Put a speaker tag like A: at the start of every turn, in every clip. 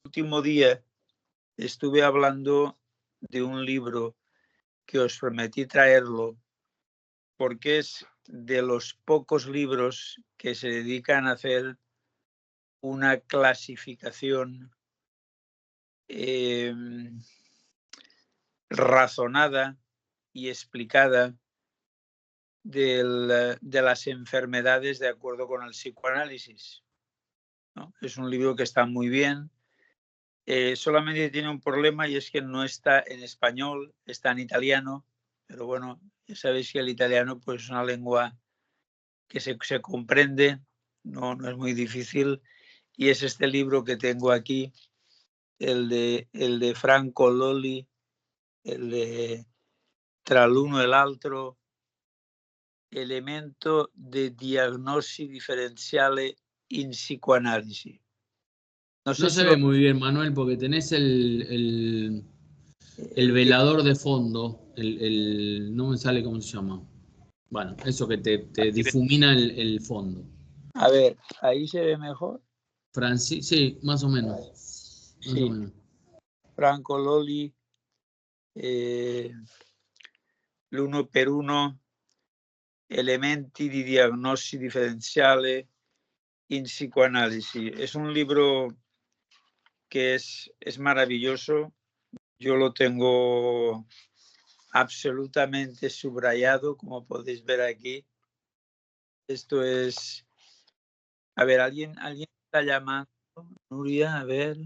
A: último día estuve hablando de un libro que os prometí traerlo porque es de los pocos libros que se dedican a hacer una clasificación razonada y explicada de las enfermedades de acuerdo con el psicoanálisis, ¿no? Es un libro que está muy bien. Solamente tiene un problema y es que no está en español, está en italiano, pero bueno, ya sabéis que el italiano pues, es una lengua que se comprende, no es muy difícil, y es este libro que tengo aquí, el de Franco Lolli, el de Tra l'uno e l'altro, elemento de diagnosi differenziale in psicoanalisi. No sé
B: No
A: si
B: se ve muy bien, Manuel, porque tenés el velador de fondo. No me sale cómo se llama. Bueno, eso que te difumina el fondo.
A: A ver, ahí se ve mejor.
B: Sí, más o menos.
A: Sí.
B: Más o menos.
A: Franco Lolli, l'uno per uno, elementi di diagnosi differenziale in psicoanalisi. Es un libro que es maravilloso. Yo lo tengo absolutamente subrayado, como podéis ver aquí. Esto es... A ver, ¿alguien está llamando? Nuria, a ver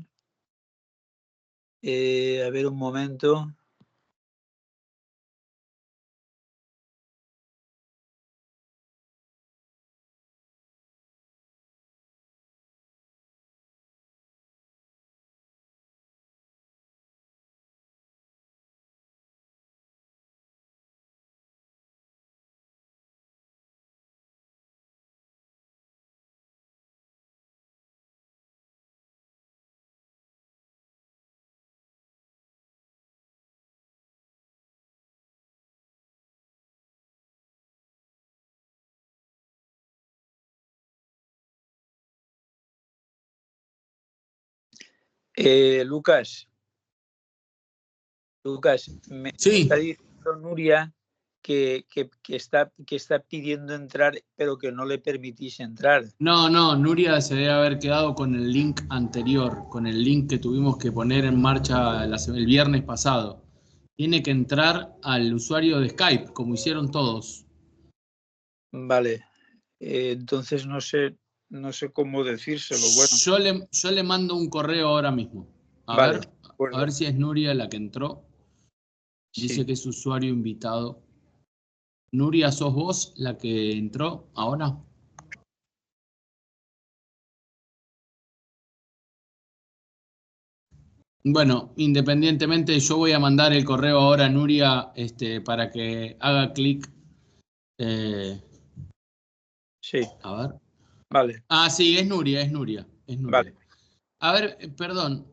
A: un momento. Lucas, me está diciendo Nuria que está pidiendo entrar, pero que no le permitís entrar.
B: No, Nuria se debe haber quedado con el link anterior, con el link que tuvimos que poner en marcha el viernes pasado. Tiene que entrar al usuario de Skype, como hicieron todos.
A: Vale, entonces no sé cómo decírselo. Bueno.
B: Yo le mando un correo ahora mismo. A ver si es Nuria la que entró. Dice
A: Sí.
B: que es usuario invitado. Nuria, ¿sos vos la que entró ahora? Bueno, independientemente, yo voy a mandar el correo ahora a Nuria para que haga clic.
A: Sí.
B: A ver.
A: Vale.
B: Ah, sí, es Nuria.
A: Vale.
B: A ver, perdón.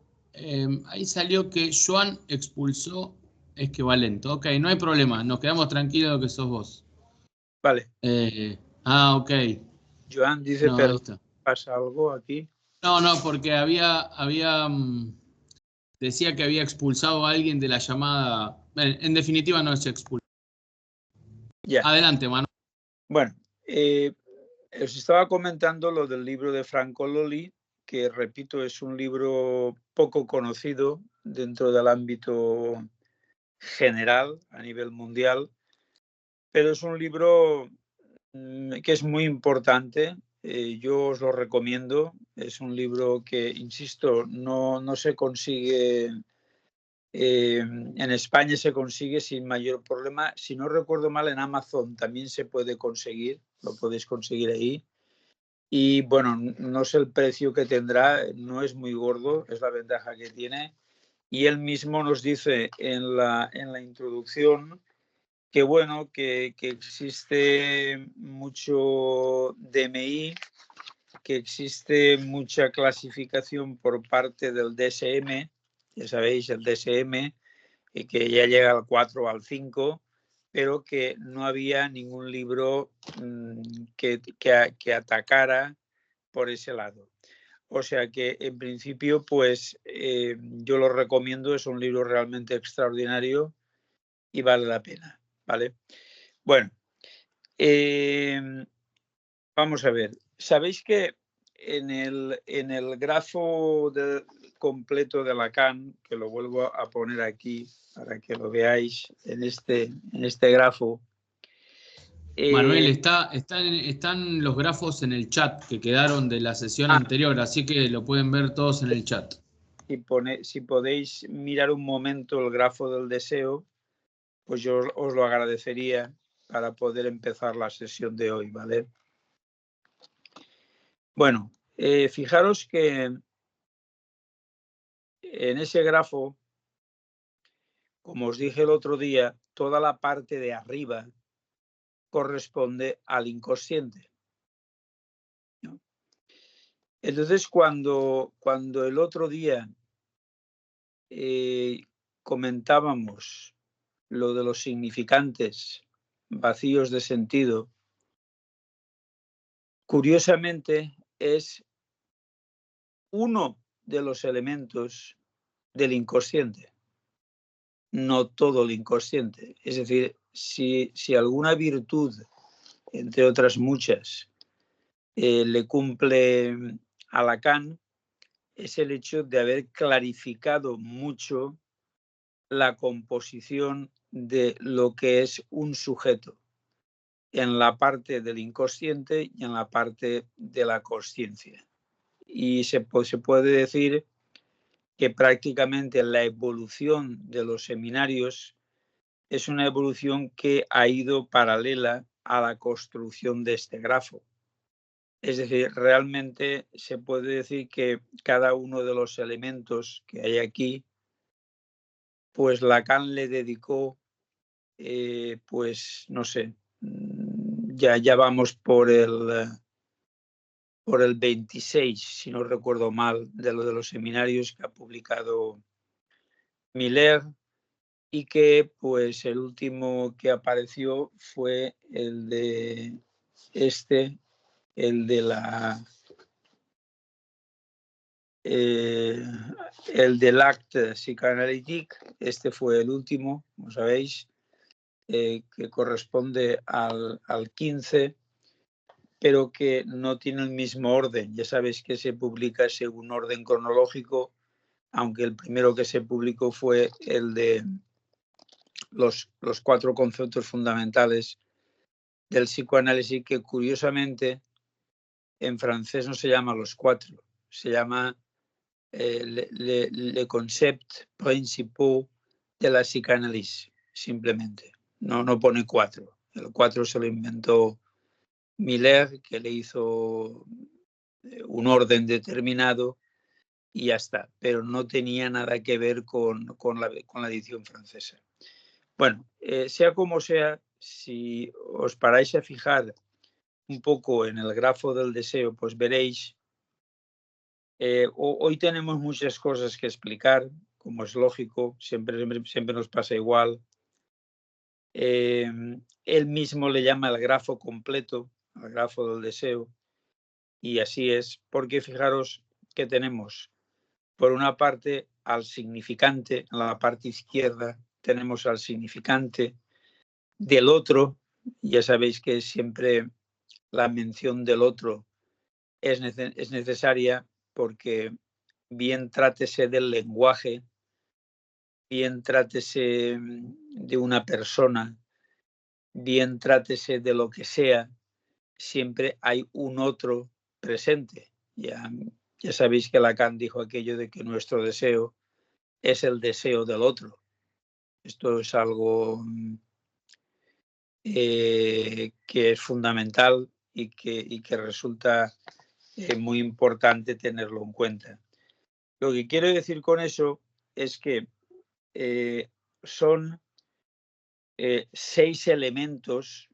B: Ahí salió que Joan expulsó Esquivalento. Ok, no hay problema. Nos quedamos tranquilos que sos vos.
A: Vale.
B: Ok.
A: Joan dice,
B: No,
A: pero
B: ahí está.
A: ¿pasa algo aquí?
B: No, porque decía que había expulsado a alguien de la llamada. En definitiva, no se expulsó.
A: Ya.
B: Adelante, Manu.
A: Bueno, os estaba comentando lo del libro de Franco Lolli, que repito, es un libro poco conocido dentro del ámbito general a nivel mundial, pero es un libro que es muy importante. Yo os lo recomiendo. Es un libro que, insisto, no se consigue. En España se consigue sin mayor problema. Si no recuerdo mal, en Amazon también se puede conseguir, lo podéis conseguir ahí. Y bueno, no sé el precio que tendrá, no es muy gordo, es la ventaja que tiene. Y él mismo nos dice en la introducción que bueno, que existe mucho DMI, que existe mucha clasificación por parte del DSM, ya sabéis, el DSM, y que ya llega al 4 o al 5, pero que no había ningún libro que atacara por ese lado. O sea que en principio, pues yo lo recomiendo, es un libro realmente extraordinario y vale la pena, ¿vale? Bueno, vamos a ver. Sabéis que en el grafo completo de Lacan, que lo vuelvo a poner aquí para que lo veáis en este grafo.
B: Manuel, están los grafos en el chat que quedaron de la sesión anterior, así que lo pueden ver todos en el chat.
A: Si podéis mirar un momento el grafo del deseo, pues yo os lo agradecería para poder empezar la sesión de hoy, ¿vale? Bueno, fijaros que en ese grafo, como os dije el otro día, toda la parte de arriba corresponde al inconsciente, ¿no? Entonces, cuando el otro día comentábamos lo de los significantes vacíos de sentido, curiosamente es uno de los elementos del inconsciente, no todo el inconsciente. Es decir, si alguna virtud, entre otras muchas, le cumple a Lacan, es el hecho de haber clarificado mucho la composición de lo que es un sujeto en la parte del inconsciente y en la parte de la consciencia. Y se puede decir que prácticamente la evolución de los seminarios es una evolución que ha ido paralela a la construcción de este grafo. Es decir, realmente se puede decir que cada uno de los elementos que hay aquí, pues Lacan le dedicó, pues no sé, ya vamos por el 26, si no recuerdo mal, de lo de los seminarios que ha publicado Miller, y que pues el último que apareció fue el de el de el del acte psicoanalítico. Este fue el último, como sabéis, que corresponde al 15, pero que no tiene el mismo orden. Ya sabéis que se publica según orden cronológico, aunque el primero que se publicó fue el de los 4 conceptos fundamentales del psicoanálisis, que curiosamente en francés no se llama los 4, se llama le concept principaux de la psicanálisis, simplemente. No pone 4. El 4 se lo inventó Miller, que le hizo un orden determinado y ya está, pero no tenía nada que ver con la edición francesa. Bueno, sea como sea, si os paráis a fijar un poco en el grafo del deseo, pues veréis, hoy tenemos muchas cosas que explicar, como es lógico, siempre nos pasa igual. Él mismo le llama el grafo completo, el grafo del deseo, y así es, porque fijaros que tenemos, por una parte, al significante, en la parte izquierda tenemos al significante del otro. Ya sabéis que siempre la mención del otro es necesaria, porque bien trátese del lenguaje, bien trátese de una persona, bien trátese de lo que sea, siempre hay un otro presente. Ya sabéis que Lacan dijo aquello de que nuestro deseo es el deseo del otro. Esto es algo que es fundamental y que resulta muy importante tenerlo en cuenta. Lo que quiero decir con eso es que son 6 elementos,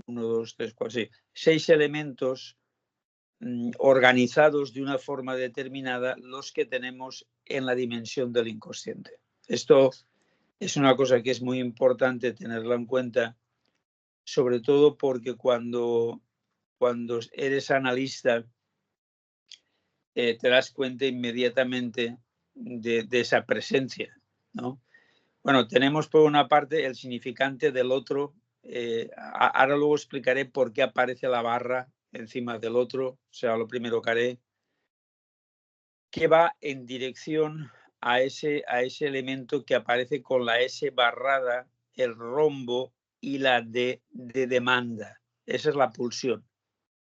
A: 1, 2, 3, 4, sí, 6 elementos organizados de una forma determinada, los que tenemos en la dimensión del inconsciente. Esto es una cosa que es muy importante tenerla en cuenta, sobre todo porque cuando eres analista te das cuenta inmediatamente de esa presencia, ¿no? Bueno, tenemos por una parte el significante del otro. Ahora luego explicaré por qué aparece la barra encima del otro, o sea, lo primero que haré, que va en dirección a ese elemento que aparece con la S barrada, el rombo y la D de demanda. Esa es la pulsión.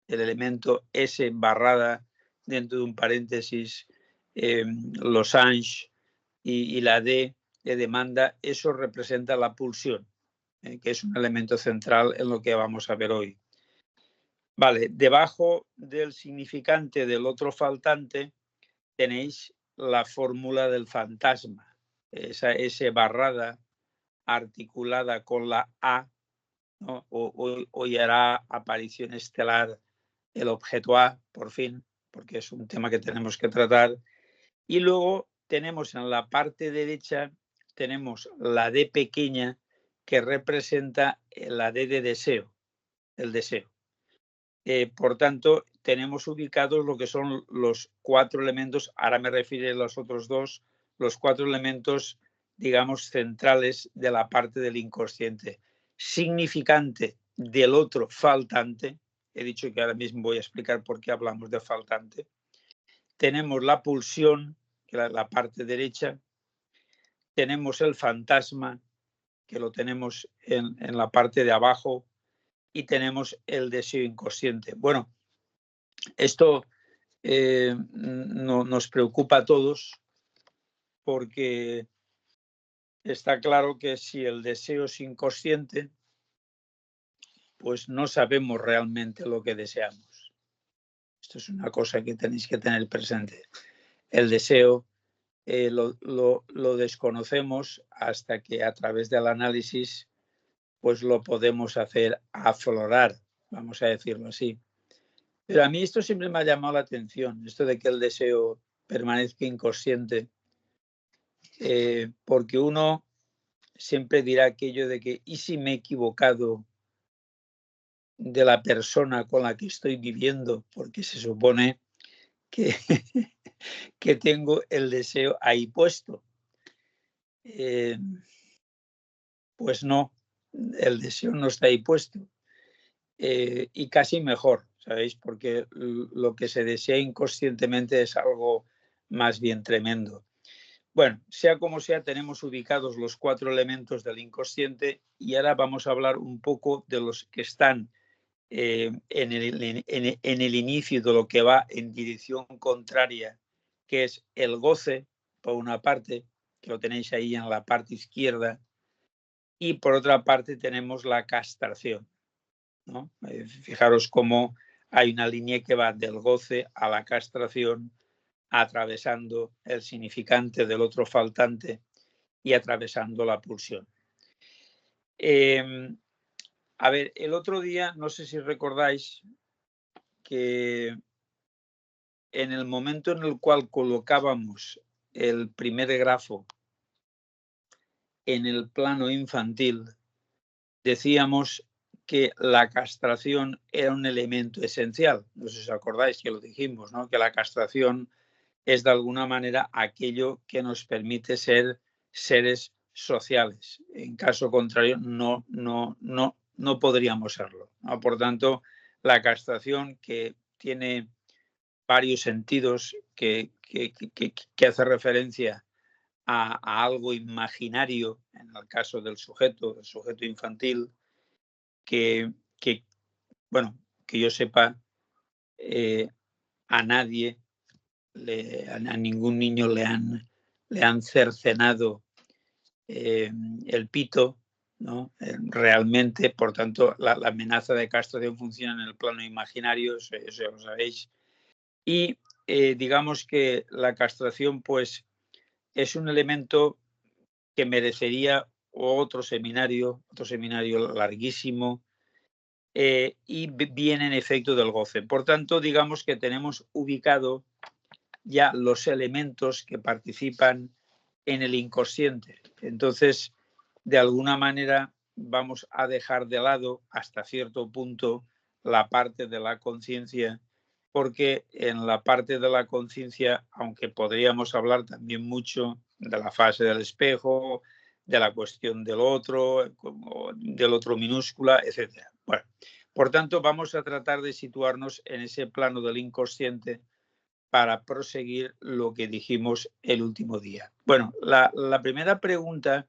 A: El elemento S barrada dentro de un paréntesis, losange y la D de demanda, eso representa la pulsión, que es un elemento central en lo que vamos a ver hoy. Vale, debajo del significante del otro faltante tenéis la fórmula del fantasma, esa S barrada articulada con la A, ¿no? Hoy hará aparición estelar el objeto A, por fin, porque es un tema que tenemos que tratar. Y luego tenemos en la parte derecha, tenemos la D pequeña que representa la D de deseo, el deseo. Por tanto, tenemos ubicados lo que son los 4 elementos, ahora me refiero a los otros dos, los 4 elementos, digamos, centrales de la parte del inconsciente. Significante del otro faltante, he dicho que ahora mismo voy a explicar por qué hablamos de faltante. Tenemos la pulsión, que es la parte derecha, tenemos el fantasma, que lo tenemos en la parte de abajo, y tenemos el deseo inconsciente. Bueno, esto nos preocupa a todos porque está claro que si el deseo es inconsciente, pues no sabemos realmente lo que deseamos. Esto es una cosa que tenéis que tener presente. El deseo lo desconocemos hasta que a través del análisis pues lo podemos hacer aflorar, vamos a decirlo así. Pero a mí esto siempre me ha llamado la atención, esto de que el deseo permanezca inconsciente, porque uno siempre dirá aquello de que ¿y si me he equivocado de la persona con la que estoy viviendo? Porque se supone que, que tengo el deseo ahí puesto. Pues no, el deseo no está ahí puesto. Y casi mejor, ¿sabéis? Porque lo que se desea inconscientemente es algo más bien tremendo. Bueno, sea como sea, tenemos ubicados los 4 elementos del inconsciente y ahora vamos a hablar un poco de los que están en el inicio de lo que va en dirección contraria, que es el goce, por una parte, que lo tenéis ahí en la parte izquierda, y por otra parte tenemos la castración, ¿no? Fijaros cómo hay una línea que va del goce a la castración, atravesando el significante del otro faltante y atravesando la pulsión. A ver, el otro día, no sé si recordáis que en el momento en el cual colocábamos el primer grafo en el plano infantil, decíamos que la castración era un elemento esencial. No sé si os acordáis que lo dijimos, ¿no? Que la castración es de alguna manera aquello que nos permite ser seres sociales. En caso contrario, no podríamos serlo, ¿no? Por tanto, la castración, que tiene varios sentidos, que hace referencia a algo imaginario, en el caso del sujeto infantil, que bueno, que yo sepa, a nadie, a ningún niño le han cercenado el pito, ¿no? Realmente, por tanto, la amenaza de castración funciona en el plano imaginario, eso lo sabéis. Y digamos que la castración, pues, es un elemento que merecería otro seminario larguísimo, y viene en efecto del goce. Por tanto, digamos que tenemos ubicado ya los elementos que participan en el inconsciente. Entonces, de alguna manera, vamos a dejar de lado hasta cierto punto la parte de la conciencia porque en la parte de la conciencia, aunque podríamos hablar también mucho de la fase del espejo, de la cuestión del otro minúscula, etc. Bueno, por tanto, vamos a tratar de situarnos en ese plano del inconsciente para proseguir lo que dijimos el último día. Bueno, la primera pregunta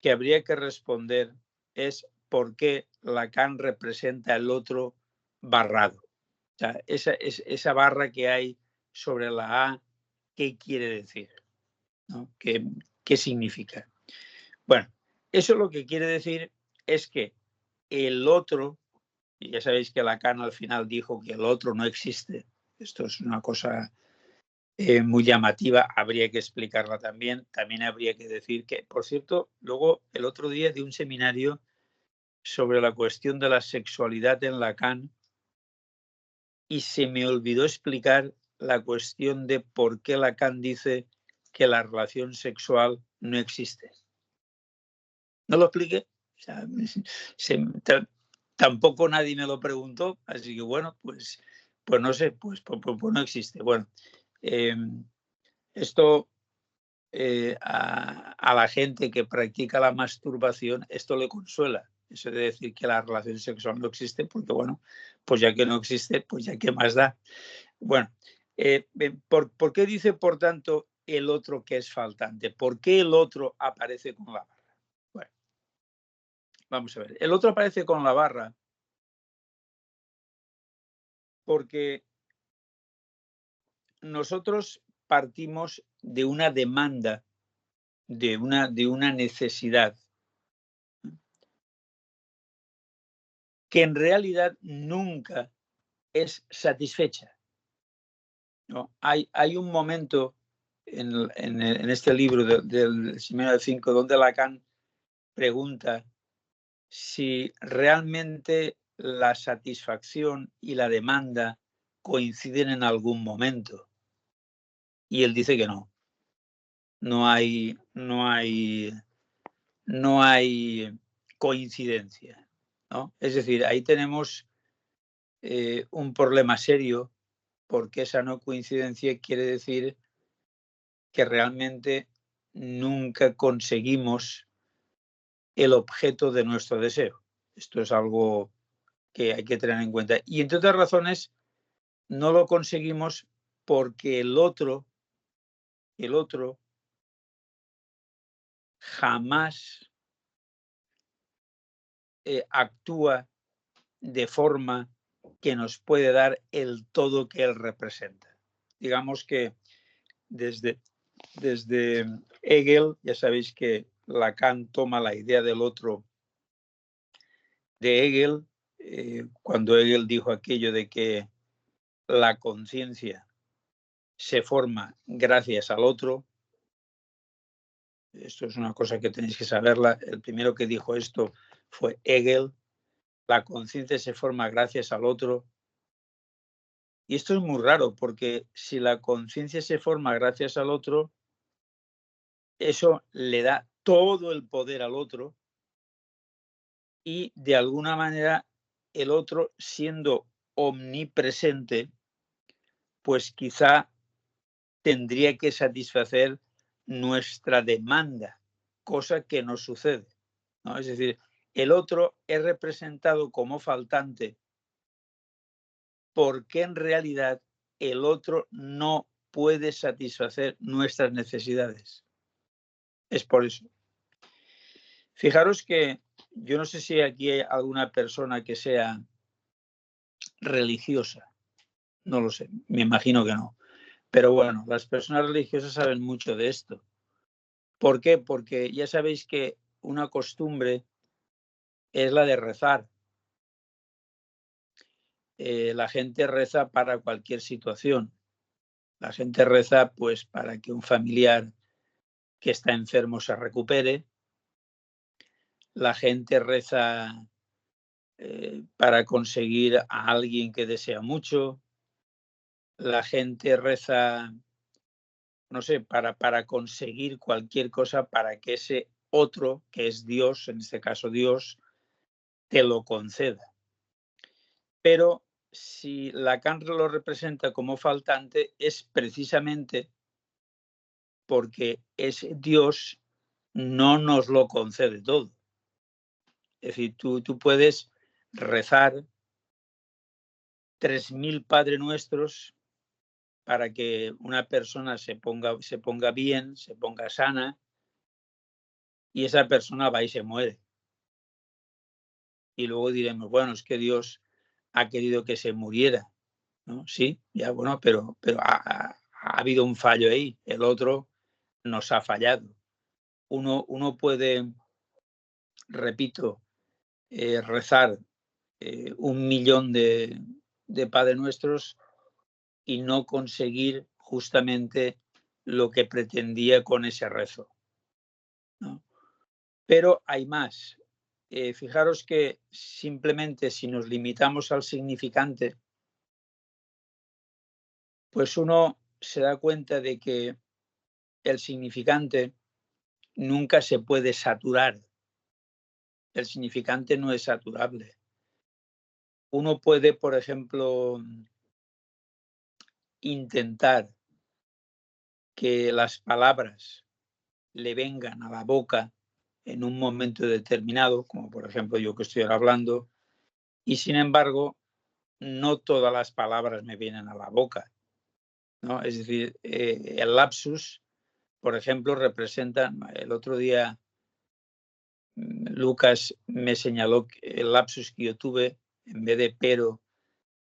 A: que habría que responder es ¿por qué Lacan representa el otro barrado? O sea, esa barra que hay sobre la A, ¿qué quiere decir? ¿No? ¿Qué significa? Bueno, eso lo que quiere decir es que el otro, y ya sabéis que Lacan al final dijo que el otro no existe, esto es una cosa muy llamativa, habría que explicarla también. También habría que decir que, por cierto, luego el otro día di un seminario sobre la cuestión de la sexualidad en Lacan y se me olvidó explicar la cuestión de por qué Lacan dice que la relación sexual no existe. No lo expliqué. O sea, tampoco nadie me lo preguntó, así que bueno, pues no sé, pues no existe. Bueno, esto a la gente que practica la masturbación, esto le consuela. Eso de decir que la relación sexual no existe, porque bueno, pues ya que no existe, pues ya qué más da. Bueno, ¿por qué dice, por tanto, el otro que es faltante? ¿Por qué el otro aparece con la barra? Bueno, vamos a ver. El otro aparece con la barra porque nosotros partimos de una demanda, de una necesidad, que en realidad nunca es satisfecha, ¿no? Hay un momento en este libro del Seminario 5 donde Lacan pregunta si realmente la satisfacción y la demanda coinciden en algún momento. Y él dice que no. No hay coincidencia, ¿no? Es decir, ahí tenemos un problema serio, porque esa no coincidencia quiere decir que realmente nunca conseguimos el objeto de nuestro deseo. Esto es algo que hay que tener en cuenta. Y entre otras razones, no lo conseguimos porque el otro jamás actúa de forma que nos puede dar el todo que él representa. Digamos que desde Hegel, ya sabéis que Lacan toma la idea del otro de Hegel, cuando Hegel dijo aquello de que la conciencia se forma gracias al otro. Esto es una cosa que tenéis que saberla. El primero que dijo esto fue Hegel. La conciencia se forma gracias al otro. Y esto es muy raro, porque si la conciencia se forma gracias al otro, eso le da todo el poder al otro y de alguna manera el otro, siendo omnipresente, pues quizá tendría que satisfacer nuestra demanda, cosa que no sucede, ¿no? Es decir, el otro es representado como faltante porque en realidad el otro no puede satisfacer nuestras necesidades. Es por eso. Fijaros que yo no sé si aquí hay alguna persona que sea religiosa, no lo sé, me imagino que no. Pero bueno, las personas religiosas saben mucho de esto. ¿Por qué? Porque ya sabéis que una costumbre es la de rezar. La gente reza para cualquier situación. La gente reza pues para que un familiar que está enfermo se recupere. La gente reza para conseguir a alguien que desea mucho. La gente reza, no sé, para conseguir cualquier cosa para que ese otro, que es Dios, en este caso Dios, te lo conceda. Pero si Lacan lo representa como faltante, es precisamente porque ese Dios no nos lo concede todo. Es decir, tú puedes rezar 3000 Padre Nuestros para que una persona se ponga bien, se ponga sana, y esa persona va y se muere. Y luego diremos, bueno, es que Dios ha querido que se muriera, ¿no? Sí, ya bueno, pero ha habido un fallo ahí, el otro nos ha fallado. Uno puede, repito, rezar 1.000.000 de Padre Nuestros y no conseguir justamente lo que pretendía con ese rezo, ¿no? Pero hay más. Fijaros que simplemente si nos limitamos al significante, pues uno se da cuenta de que el significante nunca se puede saturar. El significante no es saturable. Uno puede, por ejemplo, intentar que las palabras le vengan a la boca en un momento determinado, como por ejemplo yo que estoy ahora hablando, y sin embargo, no todas las palabras me vienen a la boca, ¿no? Es decir, el lapsus, por ejemplo, representa, el otro día Lucas me señaló el lapsus que yo tuve, en vez de pero,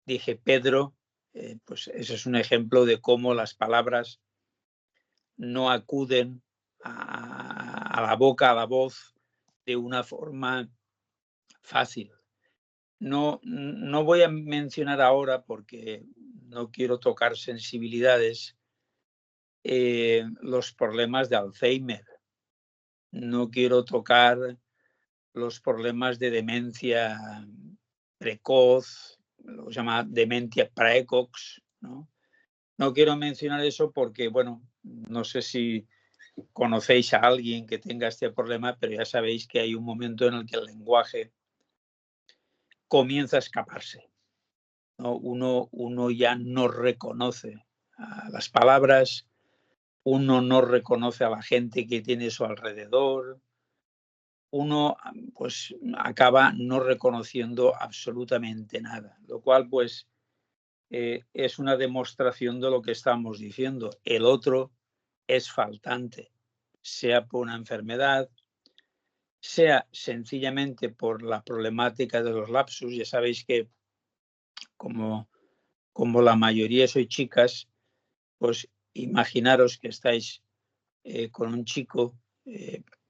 A: dije Pedro, pues ese es un ejemplo de cómo las palabras no acuden a la boca, a la voz, de una forma fácil. No voy a mencionar ahora, porque no quiero tocar sensibilidades, los problemas de Alzheimer. No quiero tocar los problemas de demencia precoz, lo que se llama demencia praecox, ¿no? No quiero mencionar eso porque, bueno, no sé si conocéis a alguien que tenga este problema, pero ya sabéis que hay un momento en el que el lenguaje comienza a escaparse, ¿no? Uno ya no reconoce a las palabras, uno no reconoce a la gente que tiene a su alrededor, uno pues acaba no reconociendo absolutamente nada, lo cual pues es una demostración de lo que estamos diciendo. El otro es faltante, sea por una enfermedad, sea sencillamente por la problemática de los lapsus. Ya sabéis que como la mayoría sois chicas, pues imaginaros que estáis con un chico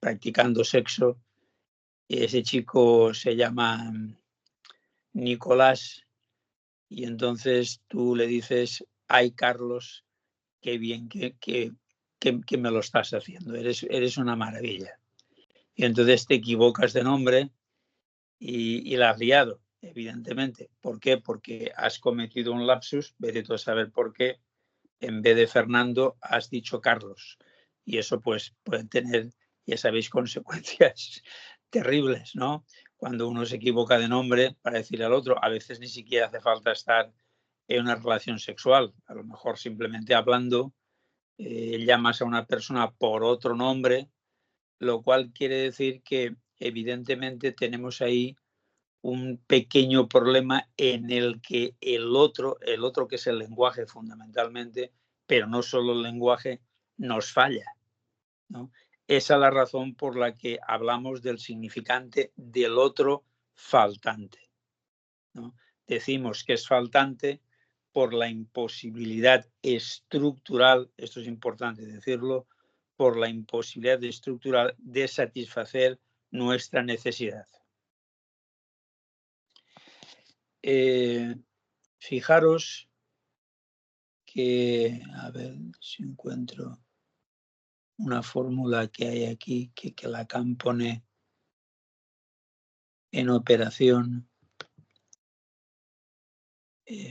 A: practicando sexo, y ese chico se llama Nicolás, y entonces tú le dices, ay Carlos, qué bien que me lo estás haciendo, eres una maravilla. Y entonces te equivocas de nombre y la has liado, evidentemente. ¿Por qué? Porque has cometido un lapsus, vete tú a saber por qué. En vez de Fernando has dicho Carlos. Y eso pues puede tener, ya sabéis, consecuencias terribles, ¿no? Cuando uno se equivoca de nombre para decir al otro, a veces ni siquiera hace falta estar en una relación sexual. A lo mejor simplemente hablando, llamas a una persona por otro nombre, lo cual quiere decir que evidentemente tenemos ahí un pequeño problema en el que el otro que es el lenguaje fundamentalmente, pero no solo el lenguaje, nos falla, ¿no? Esa es la razón por la que hablamos del significante del otro faltante, ¿no? Decimos que es faltante por la imposibilidad estructural, esto es importante decirlo, por la imposibilidad estructural de satisfacer nuestra necesidad. Fijaros que, a ver si encuentro una fórmula que hay aquí que Lacan pone en operación.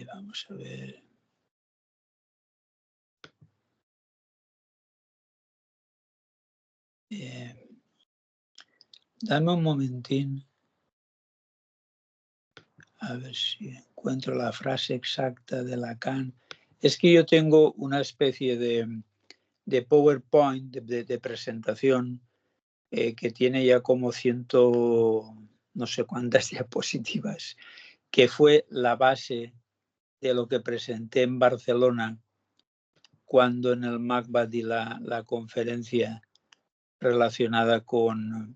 A: Vamos a ver. Dame un momentín. A ver si encuentro la frase exacta de Lacan. Es que yo tengo una especie de PowerPoint, de presentación, que tiene ya como no sé cuántas diapositivas, que fue la base de lo que presenté en Barcelona cuando en el MACBA di la conferencia relacionada con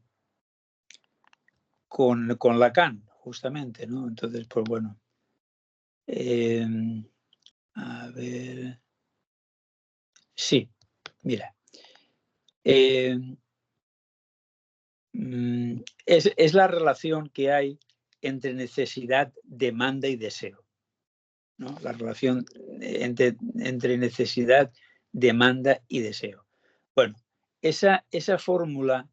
A: Lacan, justamente, ¿no? Entonces, pues bueno. A ver. Sí, mira. Es la relación que hay entre necesidad, demanda y deseo, ¿no? La relación entre necesidad, demanda y deseo. Bueno, esa fórmula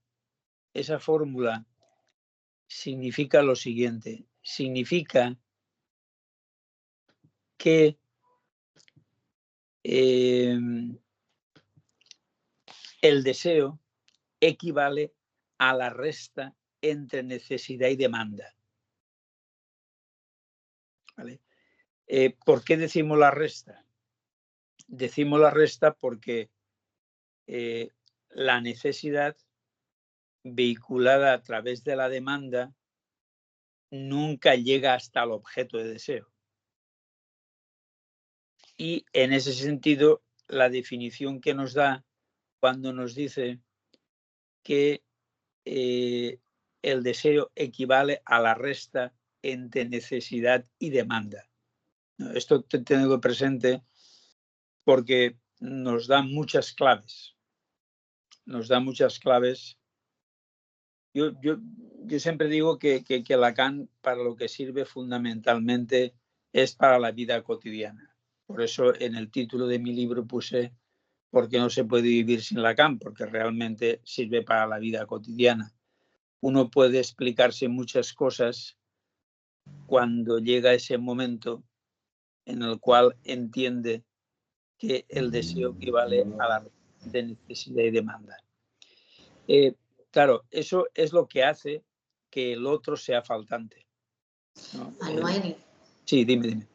A: significa lo siguiente. Significa que el deseo equivale a la resta entre necesidad y demanda. ¿Vale? ¿Por qué decimos la resta? Decimos la resta porque la necesidad vehiculada a través de la demanda nunca llega hasta el objeto de deseo. Y en ese sentido, la definición que nos da cuando nos dice que el deseo equivale a la resta entre necesidad y demanda. Esto te tengo presente porque nos da muchas claves. Nos da muchas claves. Yo siempre digo que Lacan para lo que sirve fundamentalmente es para la vida cotidiana. Por eso en el título de mi libro puse ¿por qué no se puede vivir sin Lacan? Porque realmente sirve para la vida cotidiana. Uno puede explicarse muchas cosas cuando llega ese momento en el cual entiende que el deseo equivale a la de necesidad y demanda. Claro, eso es lo que hace que el otro sea faltante, ¿no?
C: Manuel.
A: Sí, dime.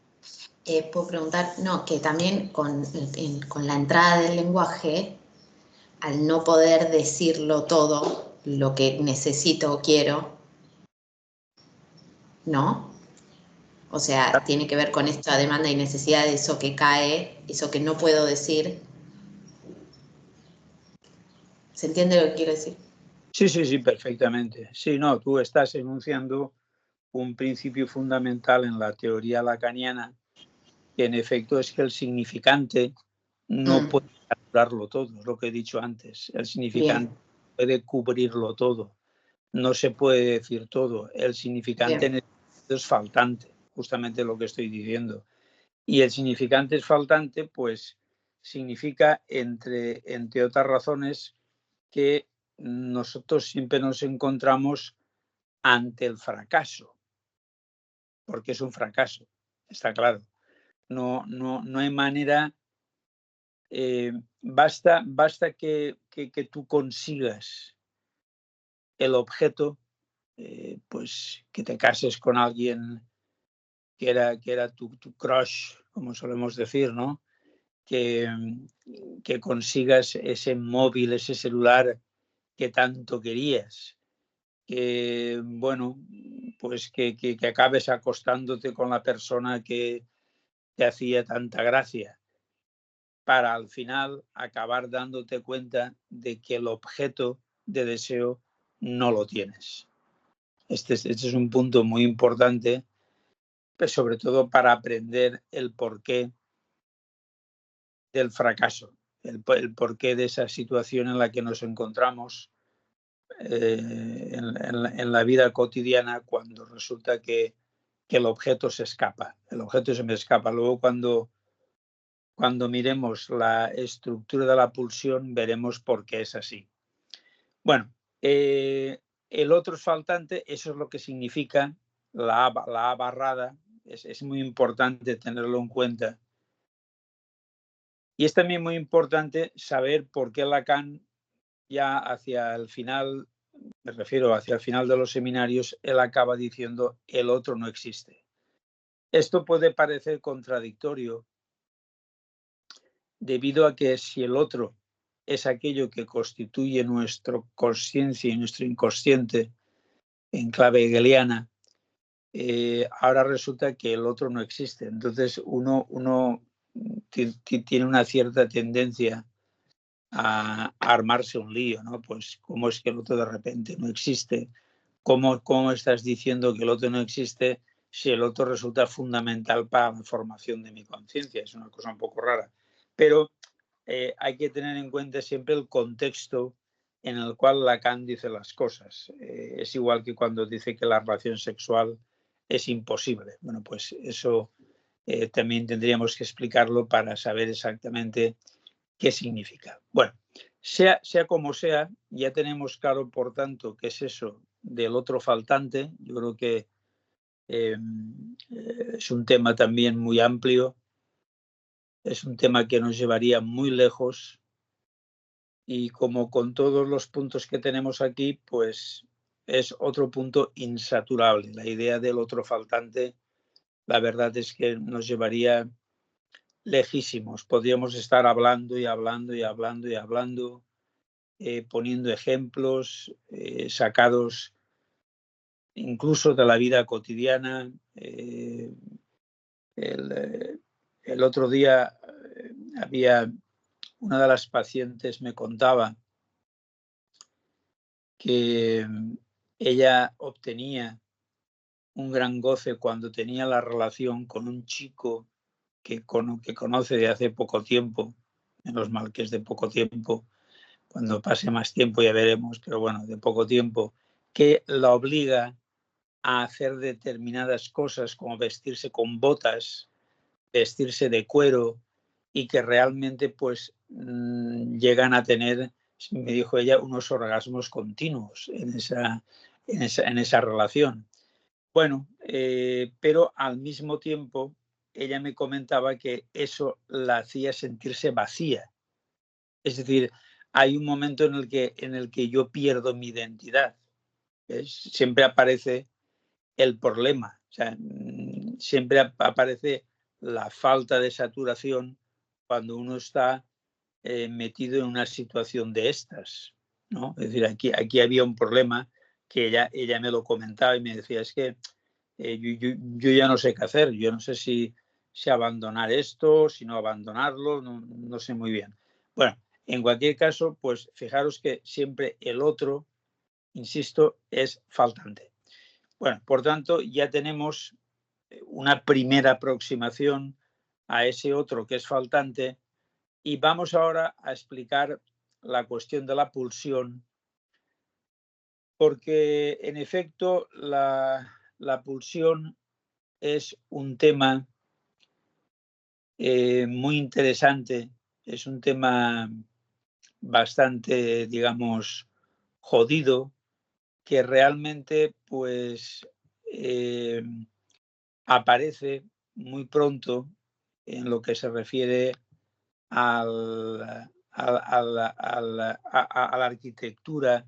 C: Puedo preguntar, no, que también con la entrada del lenguaje, al no poder decirlo todo, lo que necesito o quiero, ¿no? O sea, tiene que ver con esta demanda y necesidad de eso que cae, eso que no puedo decir. ¿Se entiende lo que quiero decir?
A: Sí, perfectamente. Sí, no, tú estás enunciando un principio fundamental en la teoría lacaniana, que en efecto es que el significante no puede capturarlo todo, es lo que he dicho antes. El significante puede cubrirlo todo, no se puede decir todo. El significante es faltante, justamente lo que estoy diciendo. Y el significante es faltante, pues significa, entre otras razones, que nosotros siempre nos encontramos ante el fracaso, porque es un fracaso, está claro. No hay manera. Basta que tú consigas el objeto, pues que te cases con alguien que era tu crush, como solemos decir, ¿no? Que consigas ese móvil, ese celular que tanto querías, que, bueno, pues que acabes acostándote con la persona que te hacía tanta gracia, para al final acabar dándote cuenta de que el objeto de deseo no lo tienes. Este es un punto muy importante, pues sobre todo para aprender el porqué del fracaso, el porqué de esa situación en la que nos encontramos en la vida cotidiana, cuando resulta que el objeto se escapa. El objeto se me escapa. Luego cuando miremos la estructura de la pulsión, veremos por qué es así. Bueno, el otro es faltante, eso es lo que significa la A barrada, es muy importante tenerlo en cuenta. Y es también muy importante saber por qué Lacan, ya hacia el final, me refiero hacia el final de los seminarios, él acaba diciendo el otro no existe. Esto puede parecer contradictorio debido a que si el otro es aquello que constituye nuestra conciencia y nuestro inconsciente en clave hegeliana, ahora resulta que el otro no existe. Entonces uno tiene una cierta tendencia a armarse un lío, ¿no? Pues cómo es que el otro de repente no existe, cómo estás diciendo que el otro no existe si el otro resulta fundamental para la formación de mi conciencia. Es una cosa un poco rara, pero hay que tener en cuenta siempre el contexto en el cual Lacan dice las cosas. Es igual que cuando dice que la relación sexual es imposible. Bueno, pues eso también tendríamos que explicarlo para saber exactamente qué significa. Bueno, sea como sea, ya tenemos claro, por tanto, qué es eso del otro faltante. Yo creo que es un tema también muy amplio, es un tema que nos llevaría muy lejos y como con todos los puntos que tenemos aquí, pues es otro punto insaturable. La idea del otro faltante, la verdad es que nos llevaría lejísimos. Podríamos estar hablando y hablando y hablando y hablando, poniendo ejemplos sacados incluso de la vida cotidiana. El otro día había una de las pacientes me contaba que ella obtenía un gran goce cuando tenía la relación con un chico que conoce de hace poco tiempo, menos mal que es de poco tiempo, cuando pase más tiempo ya veremos, pero bueno, de poco tiempo, que la obliga a hacer determinadas cosas como vestirse con botas, vestirse de cuero y que realmente pues llegan a tener, me dijo ella, unos orgasmos continuos en esa relación. Bueno, pero al mismo tiempo ella me comentaba que eso la hacía sentirse vacía. Es decir, hay un momento en el que yo pierdo mi identidad. Siempre aparece el problema, o sea, siempre aparece la falta de saturación cuando uno está metido en una situación de estas, ¿no? Es decir, aquí había un problema que ella me lo comentaba y me decía, es que yo ya no sé qué hacer, yo no sé si abandonar esto, si no abandonarlo, no sé muy bien. Bueno, en cualquier caso, pues fijaros que siempre el otro, insisto, es faltante. Bueno, por tanto, ya tenemos una primera aproximación a ese otro que es faltante y vamos ahora a explicar la cuestión de la pulsión, porque en efecto la pulsión es un tema muy interesante, es un tema bastante, digamos, jodido, que realmente pues aparece muy pronto en lo que se refiere a la arquitectura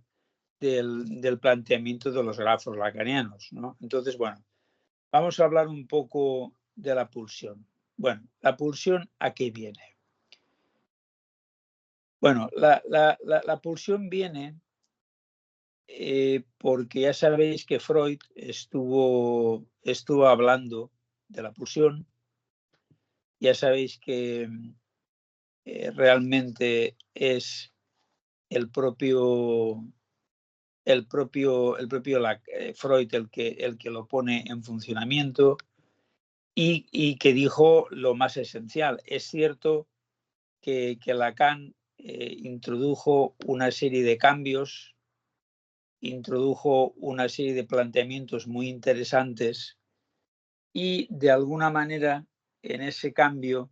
A: del planteamiento de los grafos lacanianos, ¿no? Entonces, bueno, vamos a hablar un poco de la pulsión. Bueno, ¿la pulsión a qué viene? Bueno, la pulsión viene porque ya sabéis que Freud estuvo hablando de la pulsión. Ya sabéis que realmente es el propio Freud el que lo pone en funcionamiento y que dijo lo más esencial. Es cierto que Lacan introdujo una serie de cambios, introdujo una serie de planteamientos muy interesantes y de alguna manera en ese cambio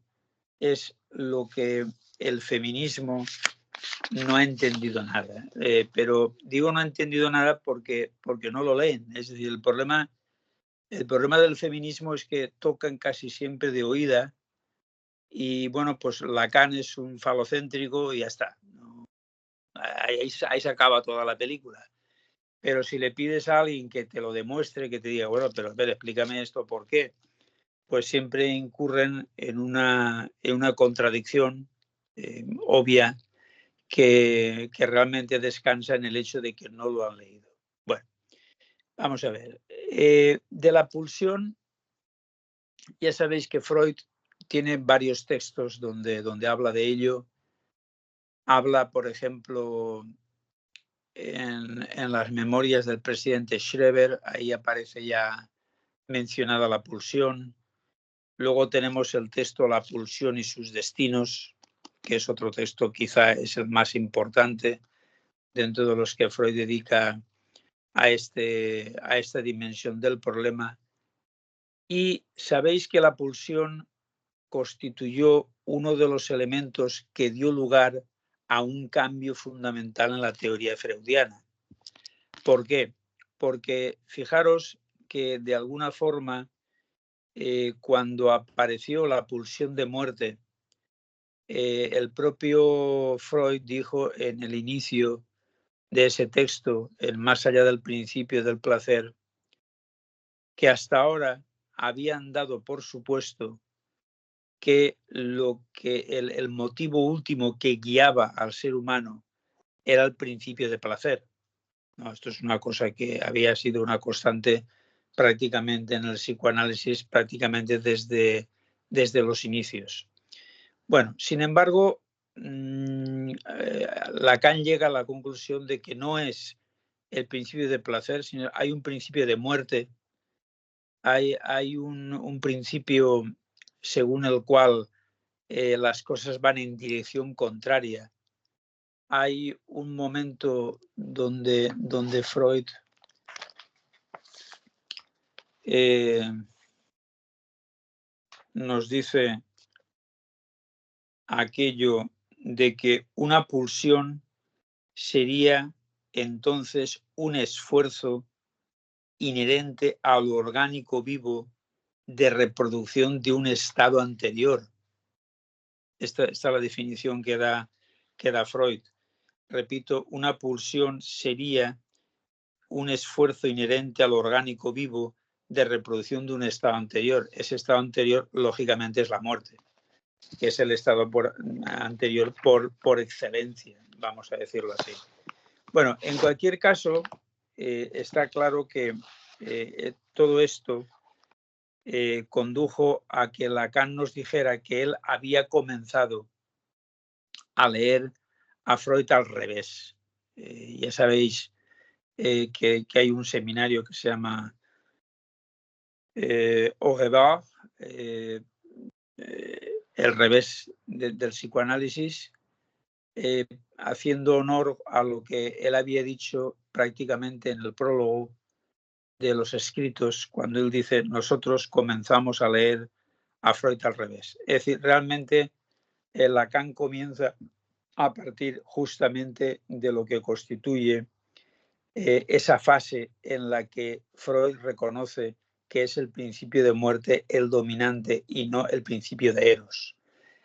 A: es lo que el feminismo no ha entendido nada. Pero digo no ha entendido nada porque no lo leen. Es decir, el problema del feminismo es que tocan casi siempre de oída y bueno, pues Lacan es un falocéntrico y ya está. ¿No? Ahí se acaba toda la película. Pero si le pides a alguien que te lo demuestre, que te diga, bueno, pero a ver, explícame esto, ¿por qué? pues siempre incurren en una contradicción obvia que realmente descansa en el hecho de que no lo han leído. Bueno, vamos a ver. De la pulsión, ya sabéis que Freud tiene varios textos donde habla de ello. Habla, por ejemplo, en las memorias del presidente Schreber, ahí aparece ya mencionada la pulsión. Luego tenemos el texto La pulsión y sus destinos, que es otro texto, quizá es el más importante dentro de los que Freud dedica a esta dimensión del problema. Y sabéis que la pulsión constituyó uno de los elementos que dio lugar a un cambio fundamental en la teoría freudiana. ¿Por qué? Porque fijaros que de alguna forma cuando apareció la pulsión de muerte, el propio Freud dijo en el inicio de ese texto, el Más allá del principio del placer, que hasta ahora habían dado por supuesto que el motivo último que guiaba al ser humano era el principio de placer. No, esto es una cosa que había sido una constante prácticamente en el psicoanálisis, prácticamente desde los inicios. Bueno, sin embargo, Lacan llega a la conclusión de que no es el principio de placer, sino hay un principio de muerte, hay un principio según el cual las cosas van en dirección contraria. Hay un momento donde Freud nos dice aquello de que una pulsión sería entonces un esfuerzo inherente al orgánico vivo de reproducción de un estado anterior. Esta es la definición que da Freud. Repito, una pulsión sería un esfuerzo inherente al orgánico vivo de reproducción de un estado anterior. Ese estado anterior, lógicamente, es la muerte, que es el estado anterior por excelencia, vamos a decirlo así. Bueno, en cualquier caso, está claro que todo esto condujo a que Lacan nos dijera que él había comenzado a leer a Freud al revés. Ya sabéis que hay un seminario que se llama Au revoir, el revés del psicoanálisis, haciendo honor a lo que él había dicho prácticamente en el prólogo de los escritos, cuando él dice, nosotros comenzamos a leer a Freud al revés. Es decir, realmente Lacan comienza a partir justamente de lo que constituye esa fase en la que Freud reconoce que es el principio de muerte el dominante y no el principio de Eros.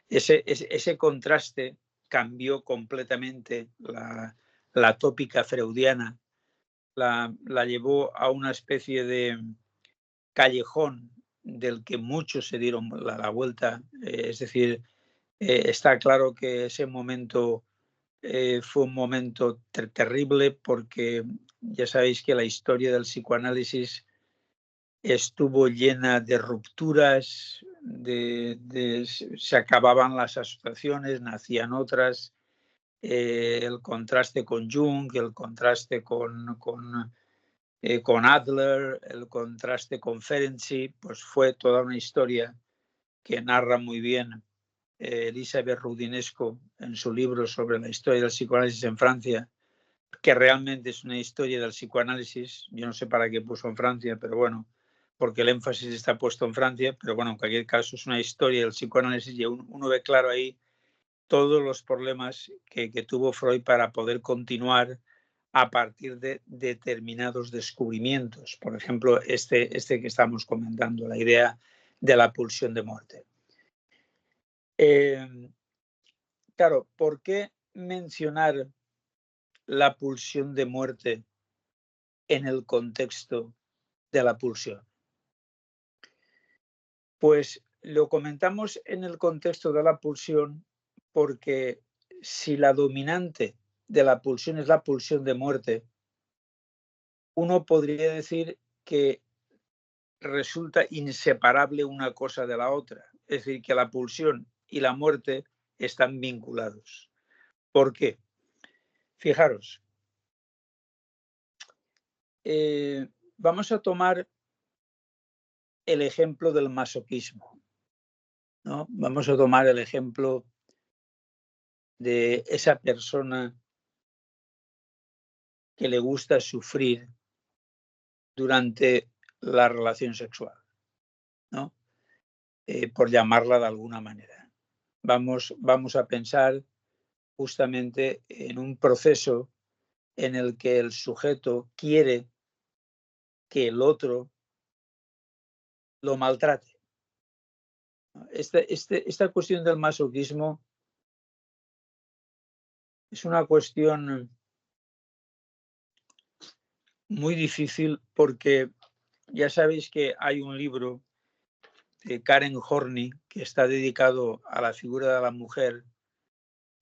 A: Ese contraste cambió completamente la tópica freudiana, la llevó a una especie de callejón del que muchos se dieron la vuelta. Es decir, está claro que ese momento fue un momento terrible porque ya sabéis que la historia del psicoanálisis estuvo llena de rupturas, se acababan las asociaciones, nacían otras, el contraste con Jung, el contraste con Adler, el contraste con Ferenczi, pues fue toda una historia que narra muy bien Elisabeth Roudinesco en su libro sobre la historia del psicoanálisis en Francia, que realmente es una historia del psicoanálisis. Yo no sé para qué puso en Francia, pero bueno, porque el énfasis está puesto en Francia, pero bueno, en cualquier caso es una historia del psicoanálisis y uno ve claro ahí todos los problemas que tuvo Freud para poder continuar a partir de determinados descubrimientos. Por ejemplo, este que estamos comentando, la idea de la pulsión de muerte. Claro, ¿por qué mencionar la pulsión de muerte en el contexto de la pulsión? Pues lo comentamos en el contexto de la pulsión porque si la dominante de la pulsión es la pulsión de muerte, uno podría decir que resulta inseparable una cosa de la otra. Es decir, que la pulsión y la muerte están vinculados. ¿Por qué? Fijaros, vamos a tomar el ejemplo del masoquismo, ¿no? Vamos a tomar el ejemplo de esa persona que le gusta sufrir durante la relación sexual, ¿no? Por llamarla de alguna manera. Vamos a pensar justamente en un proceso en el que el sujeto quiere que el otro lo maltrate. Esta cuestión del masoquismo es una cuestión muy difícil porque ya sabéis que hay un libro de Karen Horney que está dedicado a la figura de la mujer